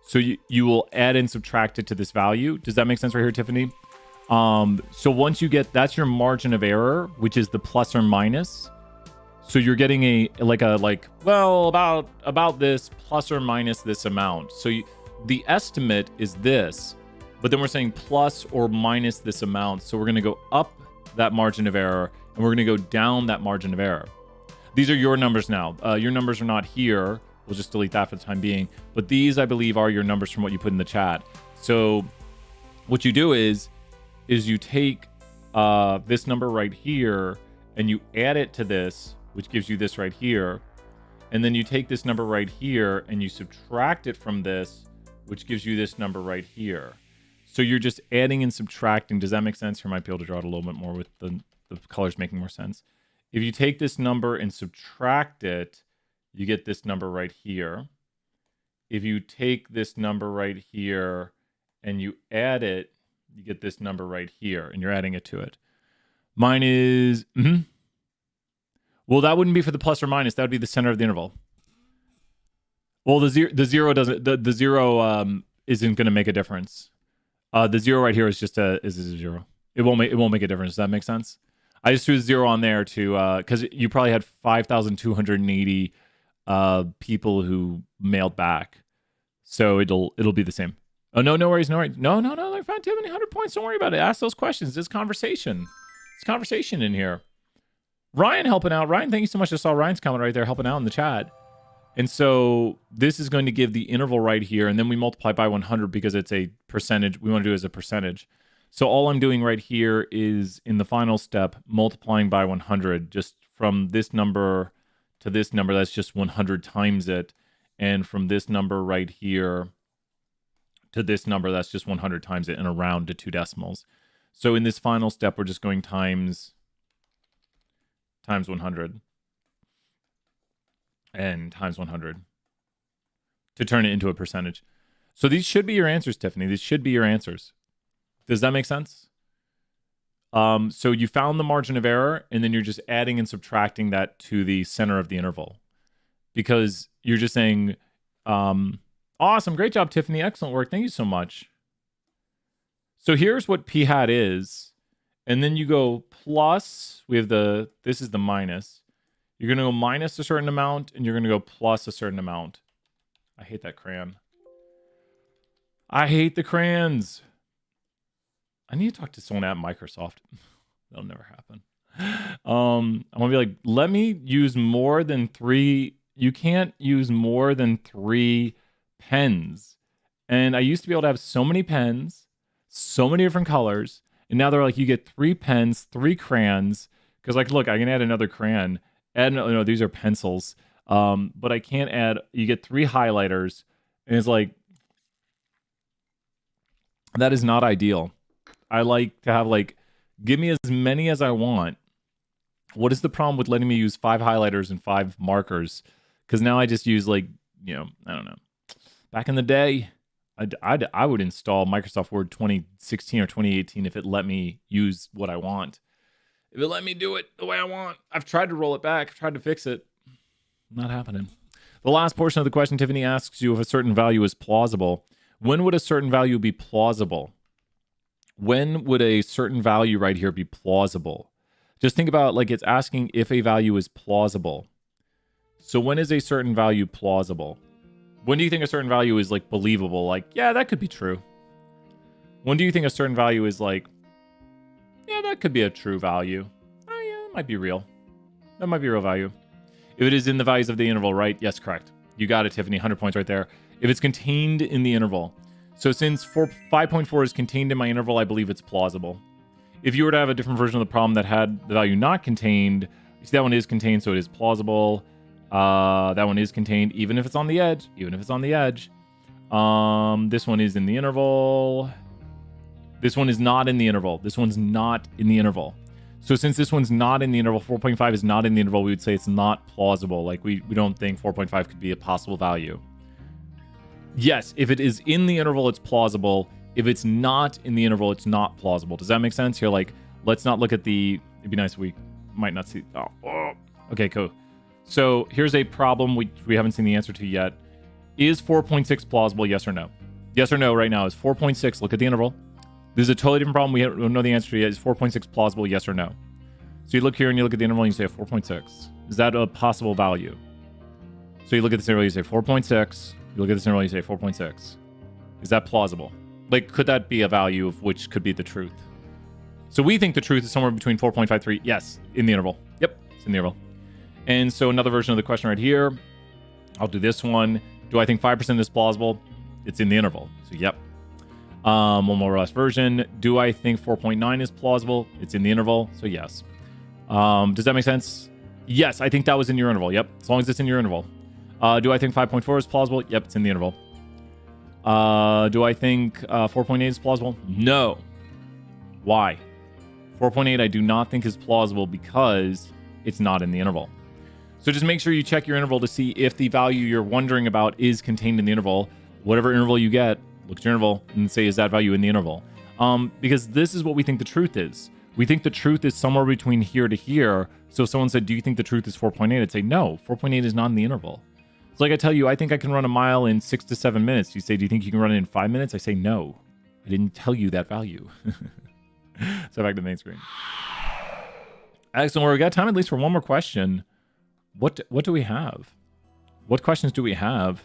So you will add and subtract it to this value. Does that make sense right here, Tiffany? So once you get, that's your margin of error, which is the plus or minus. So you're getting about this plus or minus this amount. So the estimate is this, but then we're saying plus or minus this amount. So we're going to go up that margin of error, and we're going to go down that margin of error. These are your numbers now. Your numbers are not here. We'll just delete that for the time being. But these, I believe, are your numbers from what you put in the chat. So what you do is you take this number right here, and you add it to this, which gives you this right here. And then you take this number right here, and you subtract it from this, which gives you this number right here. So you're just adding and subtracting. Does that make sense? Here, I might be able to draw it a little bit more with the colors making more sense. If you take this number and subtract it, you get this number right here. If you take this number right here and you add it, you get this number right here, and you're adding it to it. Mine is... Well, that wouldn't be for the plus or minus. That would be the center of the interval. Well, the zero doesn't... The zero isn't going to make a difference. The zero right here is just a zero. It won't make a difference. Does that make sense? I just threw a zero on there to because you probably had 5,280 people who mailed back, so it'll be the same. Oh no worries. No, I found Tiffany 100 points. Don't worry about it. Ask those questions. There's conversation. It's conversation in here. Ryan helping out. Ryan, thank you so much. I saw Ryan's comment right there helping out in the chat. And so this is going to give the interval right here, and then we multiply by 100 because it's a percentage. We want to do it as a percentage. So all I'm doing right here is, in the final step, multiplying by 100, just from this number to this number, that's just 100 times it. And from this number right here to this number, that's just 100 times it, and around to 2 decimals. So in this final step, we're just going times 100. And times 100 to turn it into a percentage. So these should be your answers, Tiffany. These should be your answers. Does that make sense? So you found the margin of error, and then you're just adding and subtracting that to the center of the interval. Because you're just saying, awesome, great job, Tiffany, excellent work, thank you so much. So here's what p hat is, and then you go plus, this is the minus. You're going to go minus a certain amount, and you're going to go plus a certain amount. I hate that crayon. I hate the crayons. I need to talk to someone at Microsoft. That'll never happen. I'm going to be like, let me use more than 3. You can't use more than 3 pens. And I used to be able to have so many pens, so many different colors. And now they're like, you get 3 pens, 3 crayons. Because like, look, I can add another crayon. No, these are pencils. But I can't add, you get 3 highlighters. And it's like, that is not ideal. I like to have give me as many as I want. What is the problem with letting me use 5 highlighters and 5 markers? Because now I just use I don't know. Back in the day, I would install Microsoft Word 2016 or 2018 if it let me use what I want. If it let me do it the way I want. I've tried to roll it back. I've tried to fix it. Not happening. The last portion of the question, Tiffany asks you if a certain value is plausible. When would a certain value be plausible? When would a certain value right here be plausible? Just think about it's asking if a value is plausible. So when is a certain value plausible? When do you think a certain value is believable? Yeah, that could be true. When do you think a certain value is yeah, that could be a true value. Oh yeah, that might be real. That might be real value. If it is in the values of the interval, right? Yes, correct. You got it, Tiffany. 100 points right there. If it's contained in the interval. So since 5.4 is contained in my interval, I believe it's plausible. If you were to have a different version of the problem that had the value not contained, you see that one is contained, so it is plausible. That one is contained, even if it's on the edge. Even if it's on the edge. This one is in the interval. This one is not in the interval. This one's not in the interval. So since this one's not in the interval, 4.5 is not in the interval, we would say it's not plausible. We don't think 4.5 could be a possible value. Yes, if it is in the interval, it's plausible. If it's not in the interval, it's not plausible. Does that make sense? You're let's not look at the... It'd be nice if we might not see... Oh. Okay, cool. So here's a problem we haven't seen the answer to yet. Is 4.6 plausible, yes or no? Yes or no right now is 4.6. Look at the interval. This is a totally different problem. We don't know the answer to yet. Is 4.6 plausible, yes or no? So you look here and you look at the interval and you say 4.6. Is that a possible value? So you look at this interval, you say 4.6. You look at this interval, you say 4.6. Is that plausible? Like, could that be a value of which could be the truth? So we think the truth is somewhere between 4.53. Yes, in the interval. Yep, it's in the interval. And so another version of the question right here. I'll do this one. Do I think 5% is plausible? It's in the interval. So yep. One more or less version. Do I think 4.9 is plausible? It's in the interval. So yes. Does that make sense? Yes, I think that was in your interval. Yep, as long as it's in your interval. Do I think 5.4 is plausible? Yep, it's in the interval. Do I think 4.8 is plausible? No. Why? 4.8 I do not think is plausible because it's not in the interval. So just make sure you check your interval to see if the value you're wondering about is contained in the interval. Whatever interval you get, look at your interval and say, is that value in the interval? Because this is what we think the truth is. We think the truth is somewhere between here to here. So if someone said, do you think the truth is 4.8? I'd say, no, 4.8 is not in the interval. It's like I tell you, I think I can run a mile in 6 to 7 minutes. You say, do you think you can run it in 5 minutes? I say, no, I didn't tell you that value. So back to the main screen. Excellent. We got time at least for one more question. What do we have? What questions do we have?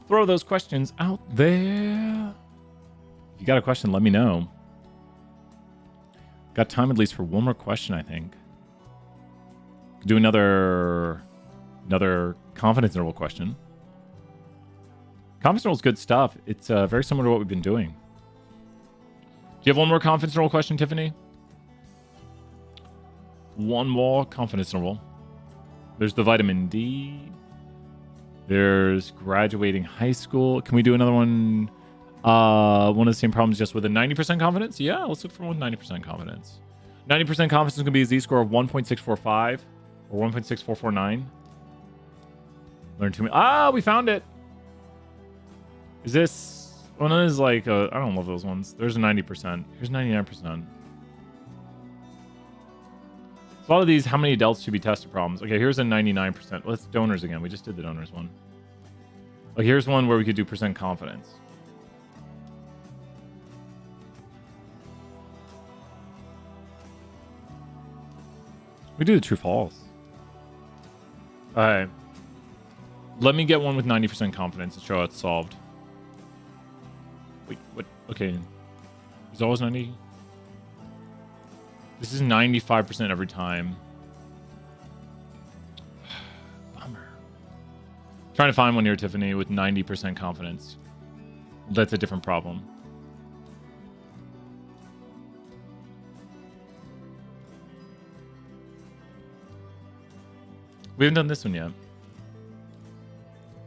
Throw those questions out there. If you got a question, let me know. Got time at least for one more question, I think. Could do another confidence interval question. Confidence interval is good stuff. It's very similar to what we've been doing. Do you have one more confidence interval question, Tiffany? One more confidence interval. There's the vitamin D. There's graduating high school. Can we do another one? One of the same problems just with a 90% confidence? Yeah, let's look for one 90% confidence. 90% confidence is going to be a z-score of 1.645 or 1.6449. Learn too many. We found it. Is this... One of those like... I don't love those ones. There's a 90%. Here's 99%. So a lot of these, how many adults should be tested problems. Okay, here's a 99%. Let's donors again. We just did the donors one. Like, here's one where we could do percent confidence. We do the true false. All right. Let me get one with 90% confidence and show how it's solved. Wait, what? Okay. Is it always 90? This is 95% every time. Bummer. Trying to find one here, Tiffany, with 90% confidence. That's a different problem. We haven't done this one yet.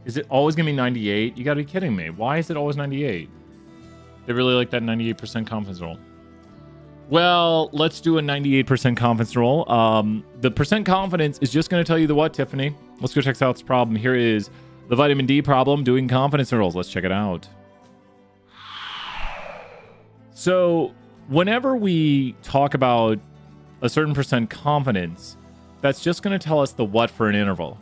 Is it always going to be 98? You got to be kidding me. Why is it always 98? They really like that 98% confidence roll. Well, let's do a 98% confidence roll. The percent confidence is just going to tell you the what, Tiffany? Let's go check out this problem. Here is the vitamin D problem doing confidence rolls. Let's check it out. So whenever we talk about a certain percent confidence, that's just going to tell us the what for an interval.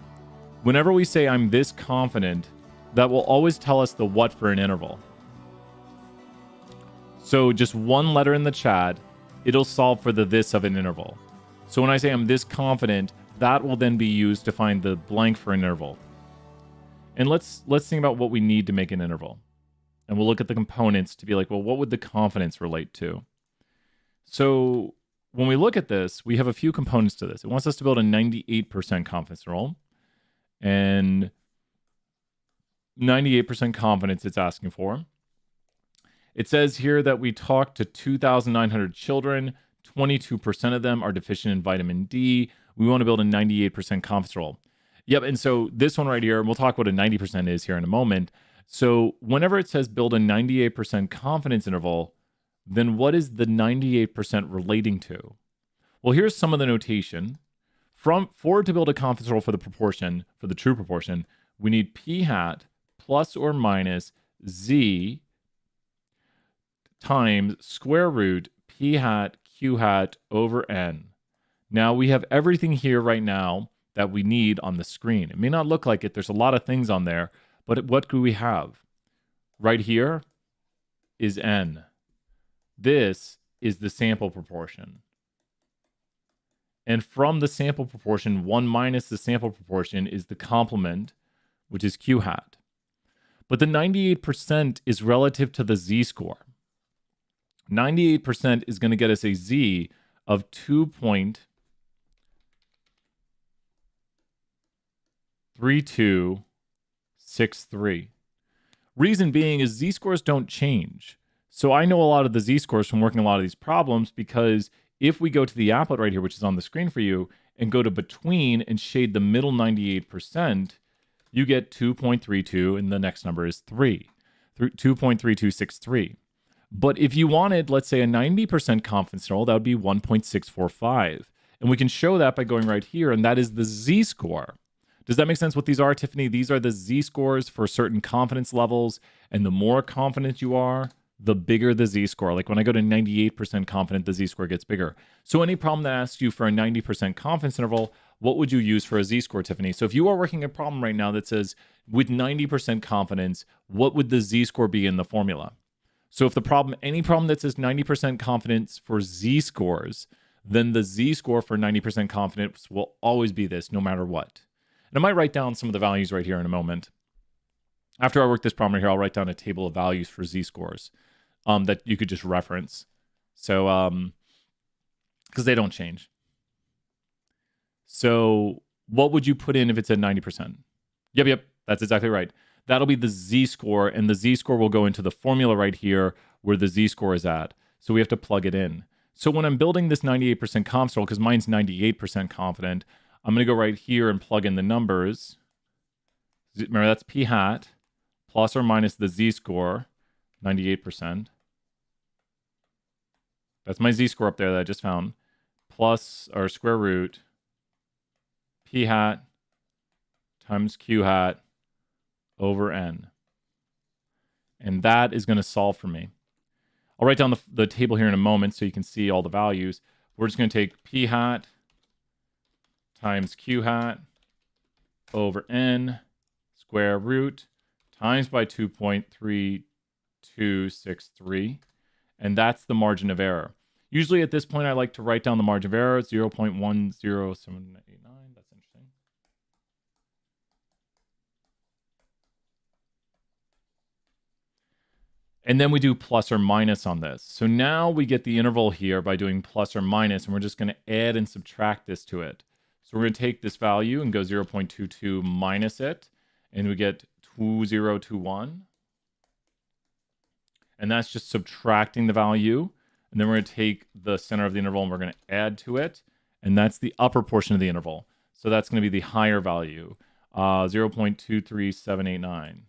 Whenever we say I'm this confident, that will always tell us the what for an interval. So just one letter in the chat, it'll solve for the this of an interval. So when I say I'm this confident, that will then be used to find the blank for an interval. And let's think about what we need to make an interval. And we'll look at the components to be like, well, what would the confidence relate to? So when we look at this, we have a few components to this. It wants us to build a 98% confidence interval. And 98% confidence it's asking for. It says here that we talked to 2,900 children. 22% of them are deficient in vitamin D. We want to build a 98% confidence interval. Yep, and so this one right here, and we'll talk what a 90% is here in a moment. So whenever it says build a 98% confidence interval, then what is the 98% relating to? Well, here's some of the notation. For it to build a confidence interval for the proportion, for the true proportion, we need p hat plus or minus z times square root p hat q hat over n. Now we have everything here right now that we need on the screen. It may not look like it. There's a lot of things on there, but what do we have? Right here is n. This is the sample proportion. And from the sample proportion, 1 minus the sample proportion is the complement, which is Q hat. But the 98% is relative to the z-score. 98% is going to get us a z of 2.3263. Reason being is z-scores don't change. So I know a lot of the z-scores from working a lot of these problems, because if we go to the applet right here, which is on the screen for you, and go to between and shade the middle 98%, you get 2.32, and the next number is 3, 2.3263. But if you wanted, let's say, a 90% confidence interval, that would be 1.645. And we can show that by going right here, and that is the z-score. Does that make sense what these are, Tiffany? These are the z-scores for certain confidence levels, and the more confident you are, the bigger the z-score. Like when I go to 98% confident, the z-score gets bigger. So any problem that asks you for a 90% confidence interval, what would you use for a z-score, Tiffany? So if you are working a problem right now that says, with 90% confidence, what would the z-score be in the formula? So if the problem, any problem that says 90% confidence for z-scores, then the z-score for 90% confidence will always be this, no matter what. And I might write down some of the values right here in a moment. After I work this problem right here, I'll write down a table of values for z-scores that you could just reference. So, because they don't change. So what would you put in if it's at 90%? Yep, that's exactly right. That'll be the z-score, and the z-score will go into the formula right here where the z-score is at. So we have to plug it in. So when I'm building this 98% confidence interval, because mine's 98% confident, I'm going to go right here and plug in the numbers. Remember, that's p hat plus or minus the z-score, 98%. That's my z-score up there that I just found. Plus, or square root, p hat times q hat over n. And that is going to solve for me. I'll write down the table here in a moment so you can see all the values. We're just going to take p hat times q hat over n square root times by 2.3263. And that's the margin of error. Usually at this point, I like to write down the margin of error. It's 0.10789. That's interesting. And then we do plus or minus on this. So now we get the interval here by doing plus or minus, and we're just going to add and subtract this to it. So we're going to take this value and go 0.22 minus it, and we get 2021. And that's just subtracting the value. And then we're going to take the center of the interval and we're going to add to it. And that's the upper portion of the interval. So that's going to be the higher value, 0.23789.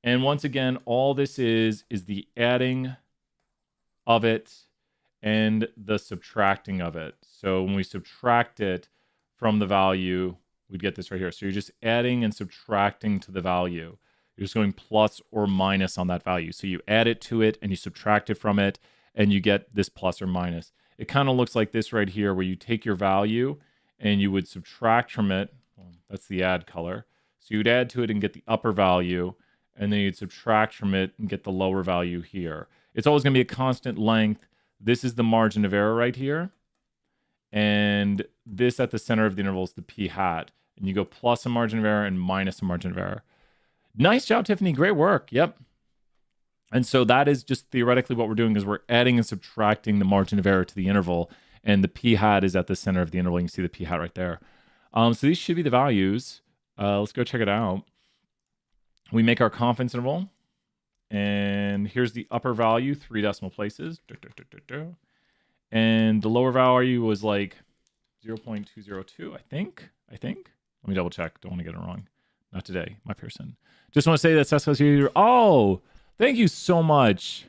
And once again, all this is the adding of it and the subtracting of it. So when we subtract it from the value, we'd get this right here. So you're just adding and subtracting to the value. You're just going plus or minus on that value. So you add it to it and you subtract it from it and you get this plus or minus. It kind of looks like this right here where you take your value and you would subtract from it. Well, that's the add color. So you'd add to it and get the upper value, and then you'd subtract from it and get the lower value here. It's always going to be a constant length. This is the margin of error right here. And this at the center of the interval is the p hat. And you go plus a margin of error and minus a margin of error. Nice job, Tiffany. Great work. Yep. And so that is just theoretically what we're doing, is we're adding and subtracting the margin of error to the interval. And the p hat is at the center of the interval. You can see the p hat right there. So these should be the values. Let's go check it out. We make our confidence interval. And here's the upper value, 3 decimal places. And the lower value was like 0.202, I think. Let me double check. Don't want to get it wrong. Not today, my person. Just want to say that Cesco's here. Oh, thank you so much.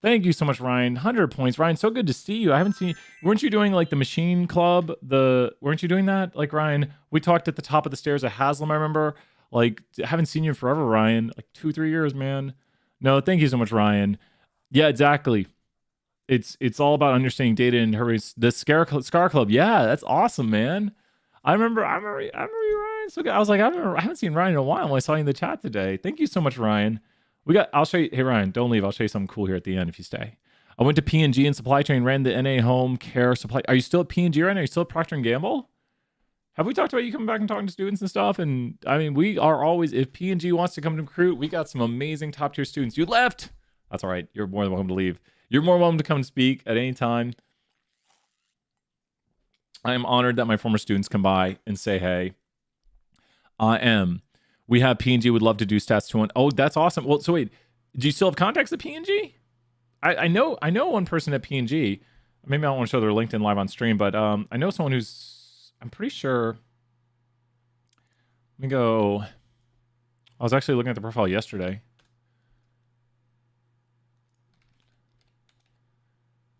Thank you so much, Ryan. 100 points. Ryan, so good to see you. I haven't seen you. Weren't you doing like the machine club? Weren't you doing that? Like, Ryan, we talked at the top of the stairs at Haslam, I remember. Like, I haven't seen you in forever, Ryan. Like 2-3 years, man. No, thank you so much, Ryan. Yeah, exactly. It's all about understanding data and the Scar Club. Yeah, that's awesome, man. I remember you, Ryan. So good. I was like, I haven't seen Ryan in a while when I saw you in the chat today. Thank you so much, Ryan. I'll show you. Hey, Ryan, don't leave. I'll show you something cool here at the end if you stay. I went to P&G in supply chain, ran the NA home care supply. Are you still at P&G right now? Are you still at Procter & Gamble? Have we talked about you coming back and talking to students and stuff? And I mean, we are always, if P&G wants to come to recruit, we got some amazing top tier students. You left. That's all right. You're more than welcome to leave. You're more welcome to come speak at any time. I am honored that my former students come by and say, hey, I am. We have P&G would love to do stats 2-1. Oh, that's awesome. Well, so wait, do you still have contacts at P&G? I know one person at P&G. Maybe I don't want to show their LinkedIn live on stream, but I know someone who's, I'm pretty sure. Let me go. I was actually looking at the profile yesterday.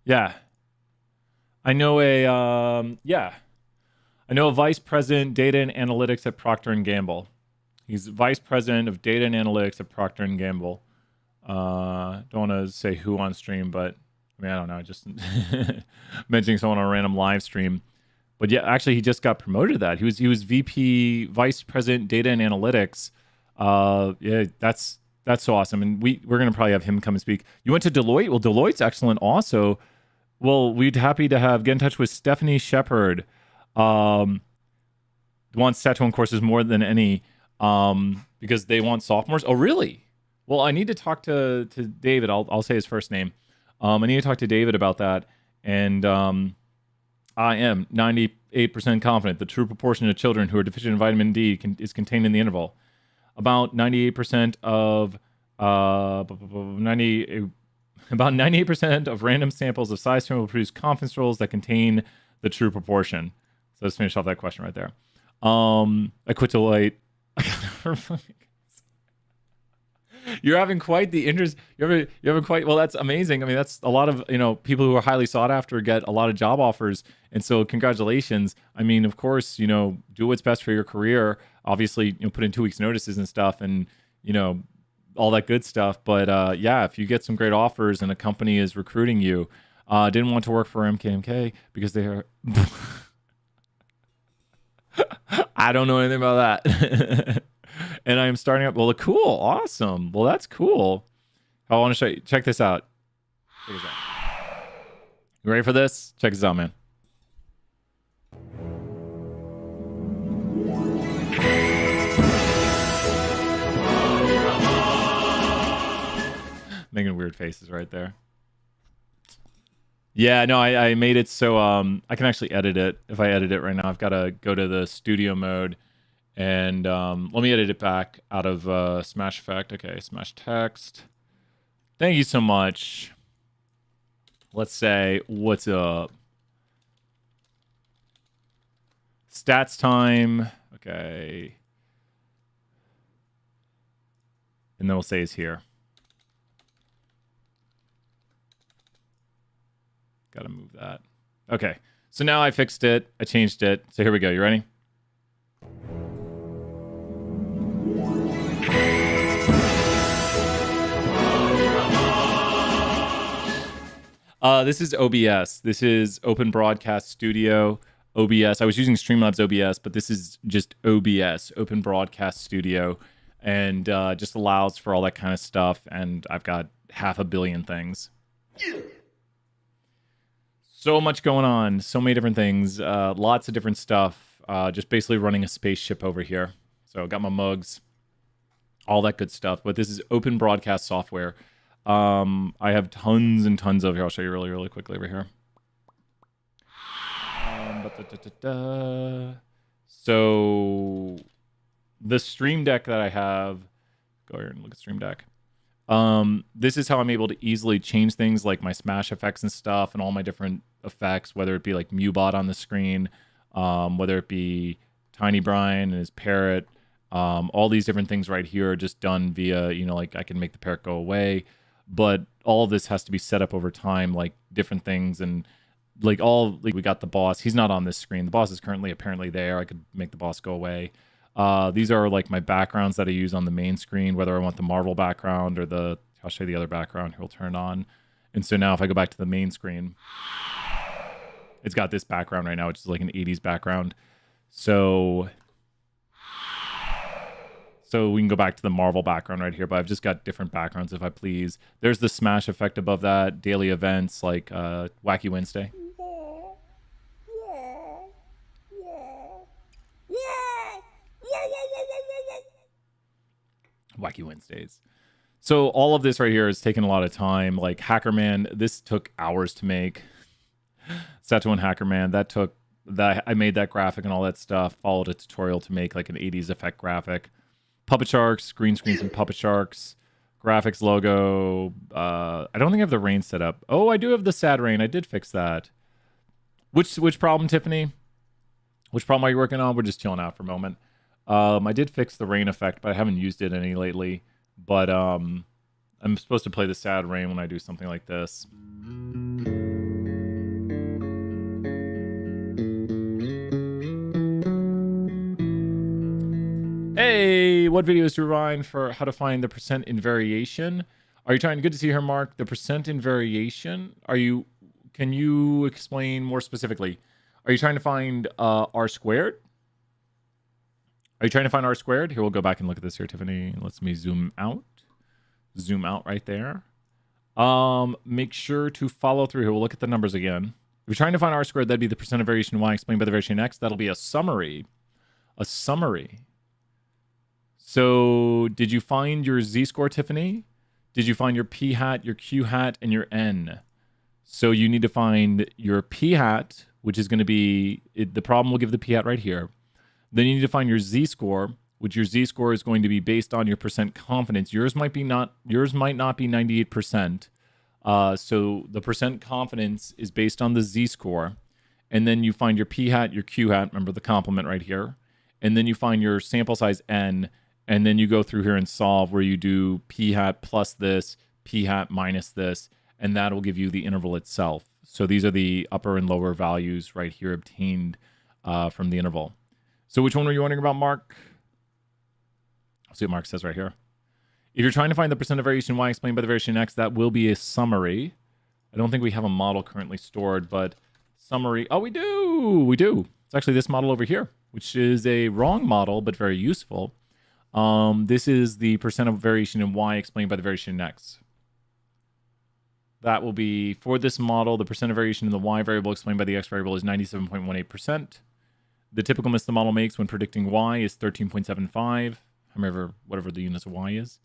Yeah. I know a vice president data and analytics at Procter & Gamble. He's vice president of data and analytics at Procter & Gamble. Don't want to say who on stream, but I mean, I don't know, just mentioning someone on a random live stream. But yeah, actually, he just got promoted to that. He was VP, vice president, data and analytics. Yeah, that's so awesome. And we're gonna probably have him come and speak. You went to Deloitte. Well, Deloitte's excellent also. Well, we'd happy to get in touch with Stephanie Shepard. Wants Stat 2-1 courses more than any because they want sophomores. Oh, really? Well, I need to talk to David. I'll say his first name. I need to talk to David about that. And I am 98% confident the true proportion of children who are deficient in vitamin D is contained in the interval. About 98% of 98% of random samples of size 2 will produce confidence rolls that contain the true proportion. So let's finish off that question right there. I quit Deloitte. You're having quite the interest. You're having quite, well, that's amazing. I mean, that's a lot of, people who are highly sought after get a lot of job offers. And so congratulations. I mean, of course, do what's best for your career. Obviously, put in 2 weeks notices and stuff and, all that good stuff. But yeah, if you get some great offers and a company is recruiting you, didn't want to work for MKMK because they are, I don't know anything about that. And I am starting up. Well, cool. Awesome. Well, that's cool. I want to show you. Check this out. Check this out. You ready for this? Check this out, man. Making weird faces right there. Yeah, no, I made it so I can actually edit it. If I edit it right now, I've got to go to the studio mode. And let me edit it back out of Smash Effect. Okay, Smash Text. Thank you so much. Let's say, what's up? Stats time. Okay. And then we'll say is here. Gotta move that. Okay. So now I fixed it. I changed it. So here we go. You ready? This is OBS. This is Open Broadcast Studio, OBS. I was using Streamlabs OBS, but this is just OBS, Open Broadcast Studio, and just allows for all that kind of stuff. And I've got 500 million things. So much going on, so many different things, lots of different stuff. Just basically running a spaceship over here. So I got my mugs, all that good stuff. But this is Open Broadcast software. I have tons and tons of here. I'll show you really, really quickly over here. So the Stream Deck that I have, go here and look at Stream Deck. This is how I'm able to easily change things like my Smash effects and stuff and all my different effects, whether it be like MewBot on the screen, whether it be Tiny Brian and his parrot, all these different things right here are just done via, like I can make the parrot go away. But all of this has to be set up over time, like different things. And we got the boss. He's not on this screen. The boss is currently apparently there. I could make the boss go away. These are like my backgrounds that I use on the main screen, whether I want the Marvel background or I'll show you the other background here. We'll turn it on. And so now if I go back to the main screen, it's got this background right now, which is like an 80s background. So So we can go back to the Marvel background right here, but I've just got different backgrounds if I please. There's the smash effect above that, daily events like Wacky Wednesday. Wacky Wednesdays. So all of this right here has taken a lot of time. Like Hackerman, this took hours to make. Satuan Hackerman, I made that graphic and all that stuff. Followed a tutorial to make like an 80s effect graphic. Puppet Sharks, green screens and Puppet Sharks. Graphics logo. I don't think I have the rain set up. Oh, I do have the sad rain. I did fix that. Which problem, Tiffany? Which problem are you working on? We're just chilling out for a moment. I did fix the rain effect, but I haven't used it any lately. But I'm supposed to play the sad rain when I do something like this. Hey, what videos do you find for how to find the percent in variation? Are you trying? Good to see her, Mark. The percent in variation. Can you explain more specifically? Are you trying to find r squared? Are you trying to find r squared? Here, we'll go back and look at this here, Tiffany. Let me zoom out. Zoom out right there. Make sure to follow through here. We'll look at the numbers again. If you're trying to find r squared, that'd be the percent of variation y explained by the variation x. That'll be a summary. A summary. So did you find your z-score, Tiffany? Did you find your p hat, your q hat, and your n? So you need to find your p hat, which is going to be, the problem will give the p hat right here. Then you need to find your z-score, which your z-score is going to be based on your percent confidence. Yours might not be 98%. So the percent confidence is based on the z-score. And then you find your p hat, your q hat, remember the complement right here. And then you find your sample size n. And then you go through here and solve where you do p hat plus this, p hat minus this, and that will give you the interval itself. So these are the upper and lower values right here obtained from the interval. So which one were you wondering about, Mark? Let's see what Mark says right here. If you're trying to find the percent of variation y explained by the variation x, that will be a summary. I don't think we have a model currently stored, but summary. Oh, we do. We do. It's actually this model over here, which is a wrong model, but very useful. This is the percent of variation in y explained by the variation in x. That will be, for this model, the percent of variation in the y variable explained by the x variable is 97.18%. The typical miss the model makes when predicting y is 13.75, whatever the units of y is.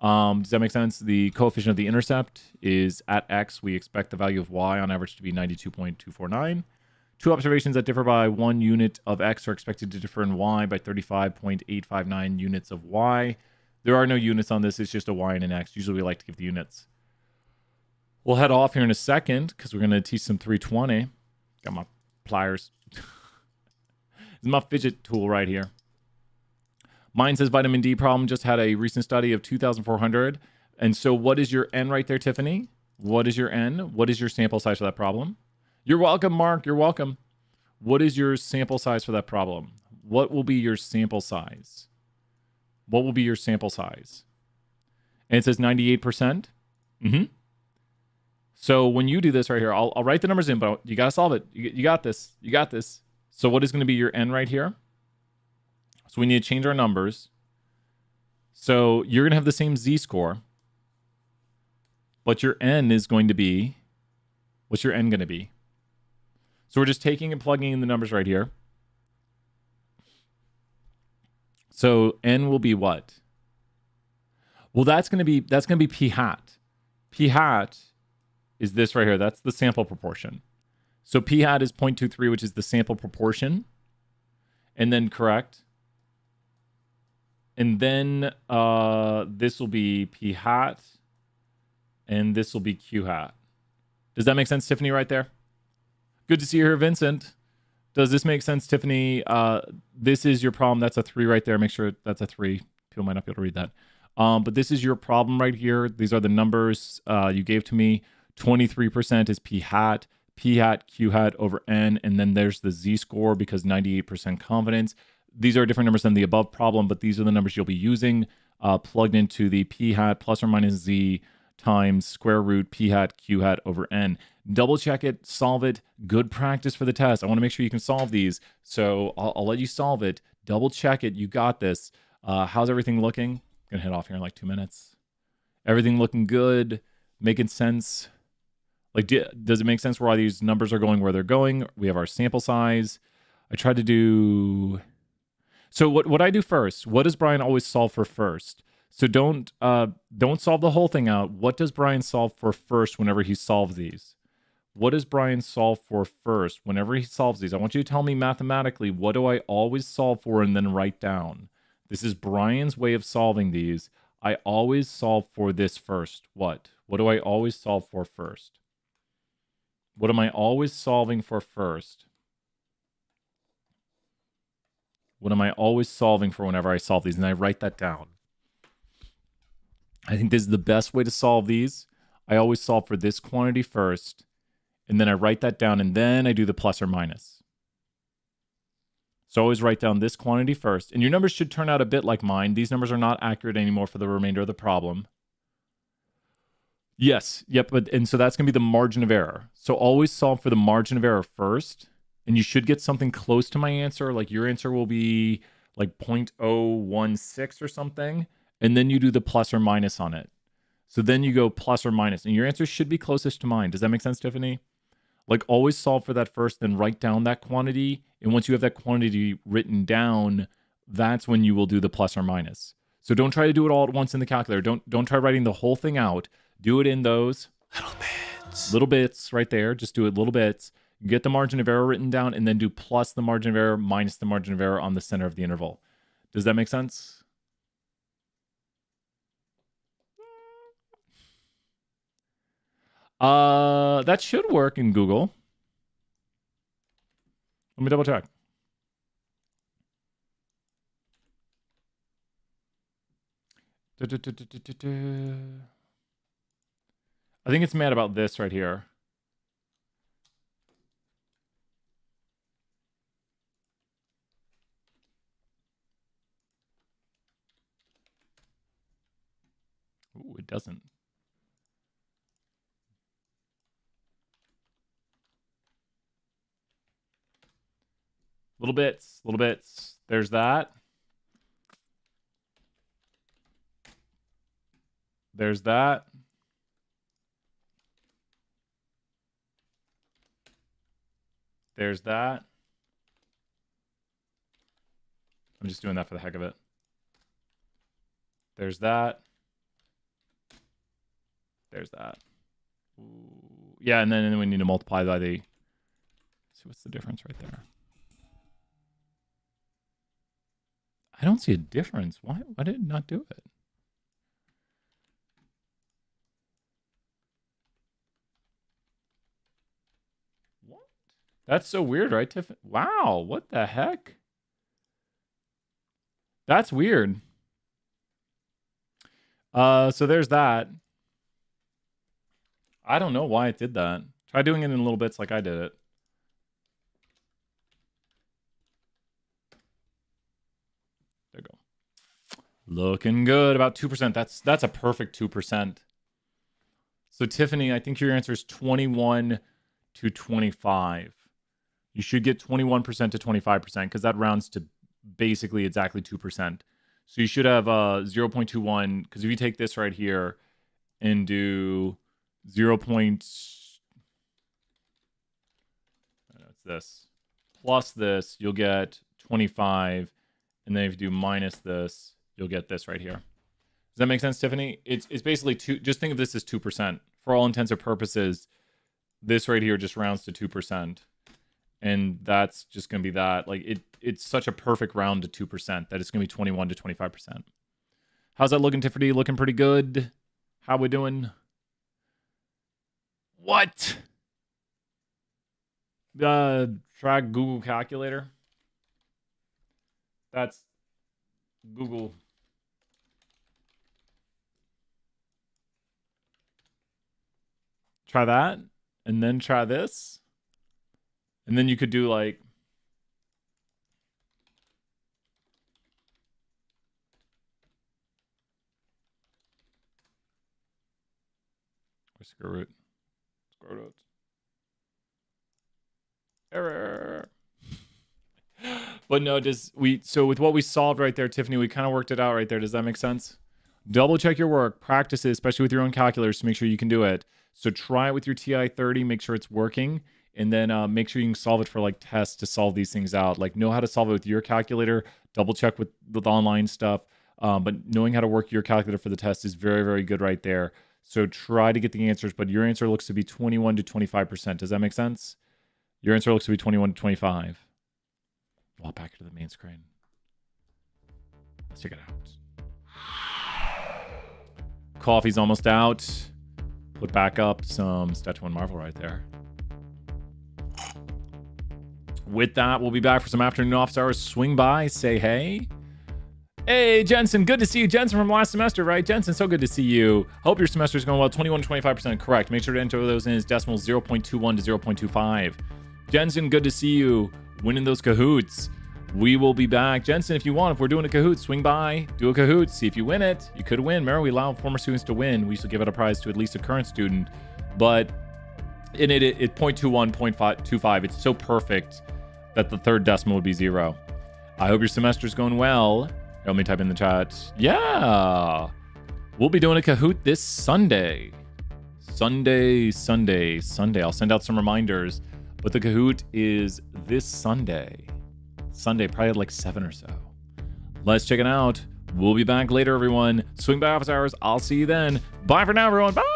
Does that make sense? The coefficient of the intercept is at x. We expect the value of y on average to be 92.249. Two observations that differ by 1 unit of x are expected to differ in y by 35.859 units of y. There are no units on this. It's just a y and an x. Usually we like to give the units. We'll head off here in a second because we're going to teach some 320. Got my pliers. This is my fidget tool right here. Mine says vitamin D problem. Just had a recent study of 2,400. And so what is your N right there, Tiffany? What is your N? What is your sample size for that problem? You're welcome, Mark. You're welcome. What is your sample size for that problem? What will be your sample size? What will be your sample size? And it says 98%. So when you do this right here, I'll write the numbers in, but you got to solve it. You got this. You got this. So what is going to be your N right here? So we need to change our numbers. So you're going to have the same z-score, but your N is going to be, what's your N going to be? So we're just taking and plugging in the numbers right here. So N will be what? Well, that's going to be P hat. P hat is this right here. That's the sample proportion. So P hat is 0.23, which is the sample proportion. And then correct. And then this will be P hat. And this will be Q hat. Does that make sense, Tiffany, right there? Good to see you here, Vincent. Does this make sense, Tiffany? This is your problem. That's a 3 right there. Make sure that's a 3. People might not be able to read that. But this is your problem right here. These are the numbers you gave to me. 23% is P hat, Q hat over N, and then there's the Z-score because 98% confidence. These are different numbers than the above problem, but these are the numbers you'll be using plugged into the P hat plus or minus Z times square root P hat, Q hat over N. Double check it, solve it. Good practice for the test. I want to make sure you can solve these. So I'll let you solve it. Double check it. You got this. How's everything looking? Gonna head off here in like 2 minutes. Everything looking good, making sense. Like, does it make sense why these numbers are going where they're going? We have our sample size. I tried to do... So what I do first, what does Brian always solve for first? So don't solve the whole thing out. What does Brian solve for first whenever he solves these? What does Brian solve for first whenever he solves these? I want you to tell me mathematically, what do I always solve for and then write down? This is Brian's way of solving these. I always solve for this first. What? What do I always solve for first? What am I always solving for first? What am I always solving for whenever I solve these? And I write that down. I think this is the best way to solve these. I always solve for this quantity first, and then I write that down, and then I do the plus or minus. So always write down this quantity first, and your numbers should turn out a bit like mine. These numbers are not accurate anymore for the remainder of the problem. Yes, yep, and so that's going to be the margin of error. So always solve for the margin of error first, and you should get something close to my answer. Like your answer will be like 0.016 or something, and then you do the plus or minus on it. So then you go plus or minus, and your answer should be closest to mine. Does that make sense, Tiffany? Like always solve for that first, then write down that quantity. And once you have that quantity written down, that's when you will do the plus or minus. So don't try to do it all at once in the calculator. Don't try writing the whole thing out. Do it in those little bits right there. Just do it little bits. Get the margin of error written down, and then do plus the margin of error minus the margin of error on the center of the interval. Does that make sense? That should work in Google. Let me double check. I think it's mad about this right here. Ooh, it doesn't. Little bits, little bits. There's that. There's that. There's that. I'm just doing that for the heck of it. There's that. There's that. Ooh. Yeah, and then we need to multiply by the... Let's see, what's the difference right there? I don't see a difference. Why did it not do it? What? That's so weird, right, Tiff? Wow, what the heck? That's weird. So there's that. I don't know why it did that. Try doing it in little bits like I did it. There you go. Looking good. About 2%. That's a perfect 2%. So Tiffany, I think your answer is 21 to 25. You should get 21% to 25% because that rounds to basically exactly 2%. So you should have 0.21, because if you take this right here and do 0. That's this plus this, you'll get 25, and then if you do minus this, you'll get this right here. Does that make sense, Tiffany? It's basically two. Just think of this as 2%. For all intents and purposes, this right here just rounds to 2%. And that's just going to be that. Like, it's such a perfect round to 2% that it's going to be 21 to 25%. How's that looking, Tiffany? Looking pretty good. How we doing? What? Try Google Calculator. That's Google. Try that, and then try this. And then you could do like... or square root. Square root. Error. But no, so with what we solved right there, Tiffany, we kind of worked it out right there. Does that make sense? Double check your work, practice it, especially with your own calculators to make sure you can do it. So try it with your TI-30, make sure it's working, and then make sure you can solve it for like tests to solve these things out. Like know how to solve it with your calculator, double check with online stuff. But knowing how to work your calculator for the test is very, very good right there. So try to get the answers, but your answer looks to be 21 to 25%. Does that make sense? Your answer looks to be 21 to 25. Well, back to the main screen. Let's check it out. Coffee's almost out. Put back up some Stat 1 Marvel right there. With that, we'll be back for some afternoon office hours. Swing by, say hey. Hey, Jensen, good to see you. Jensen from last semester, right? Jensen, so good to see you. Hope your semester is going well. 21 to 25% correct. Make sure to enter those in as decimals 0.21 to 0.25. Jensen, good to see you. Winning those Kahoots. We will be back. Jensen, if you want, if we're doing a Kahoot, swing by, do a Kahoot, see if you win it. You could win. Remember, we allow former students to win. We used to give out a prize to at least a current student. But in it 0.21, 0.25, it's so perfect that the third decimal would be 0. I hope your semester's going well. Let me type in the chat. Yeah. We'll be doing a Kahoot this Sunday. Sunday. I'll send out some reminders. But the Kahoot is this Sunday. Probably at like 7 or so. Let's check it out. We'll be back later, everyone. Swing by office hours. I'll see you then. Bye for now, everyone. Bye.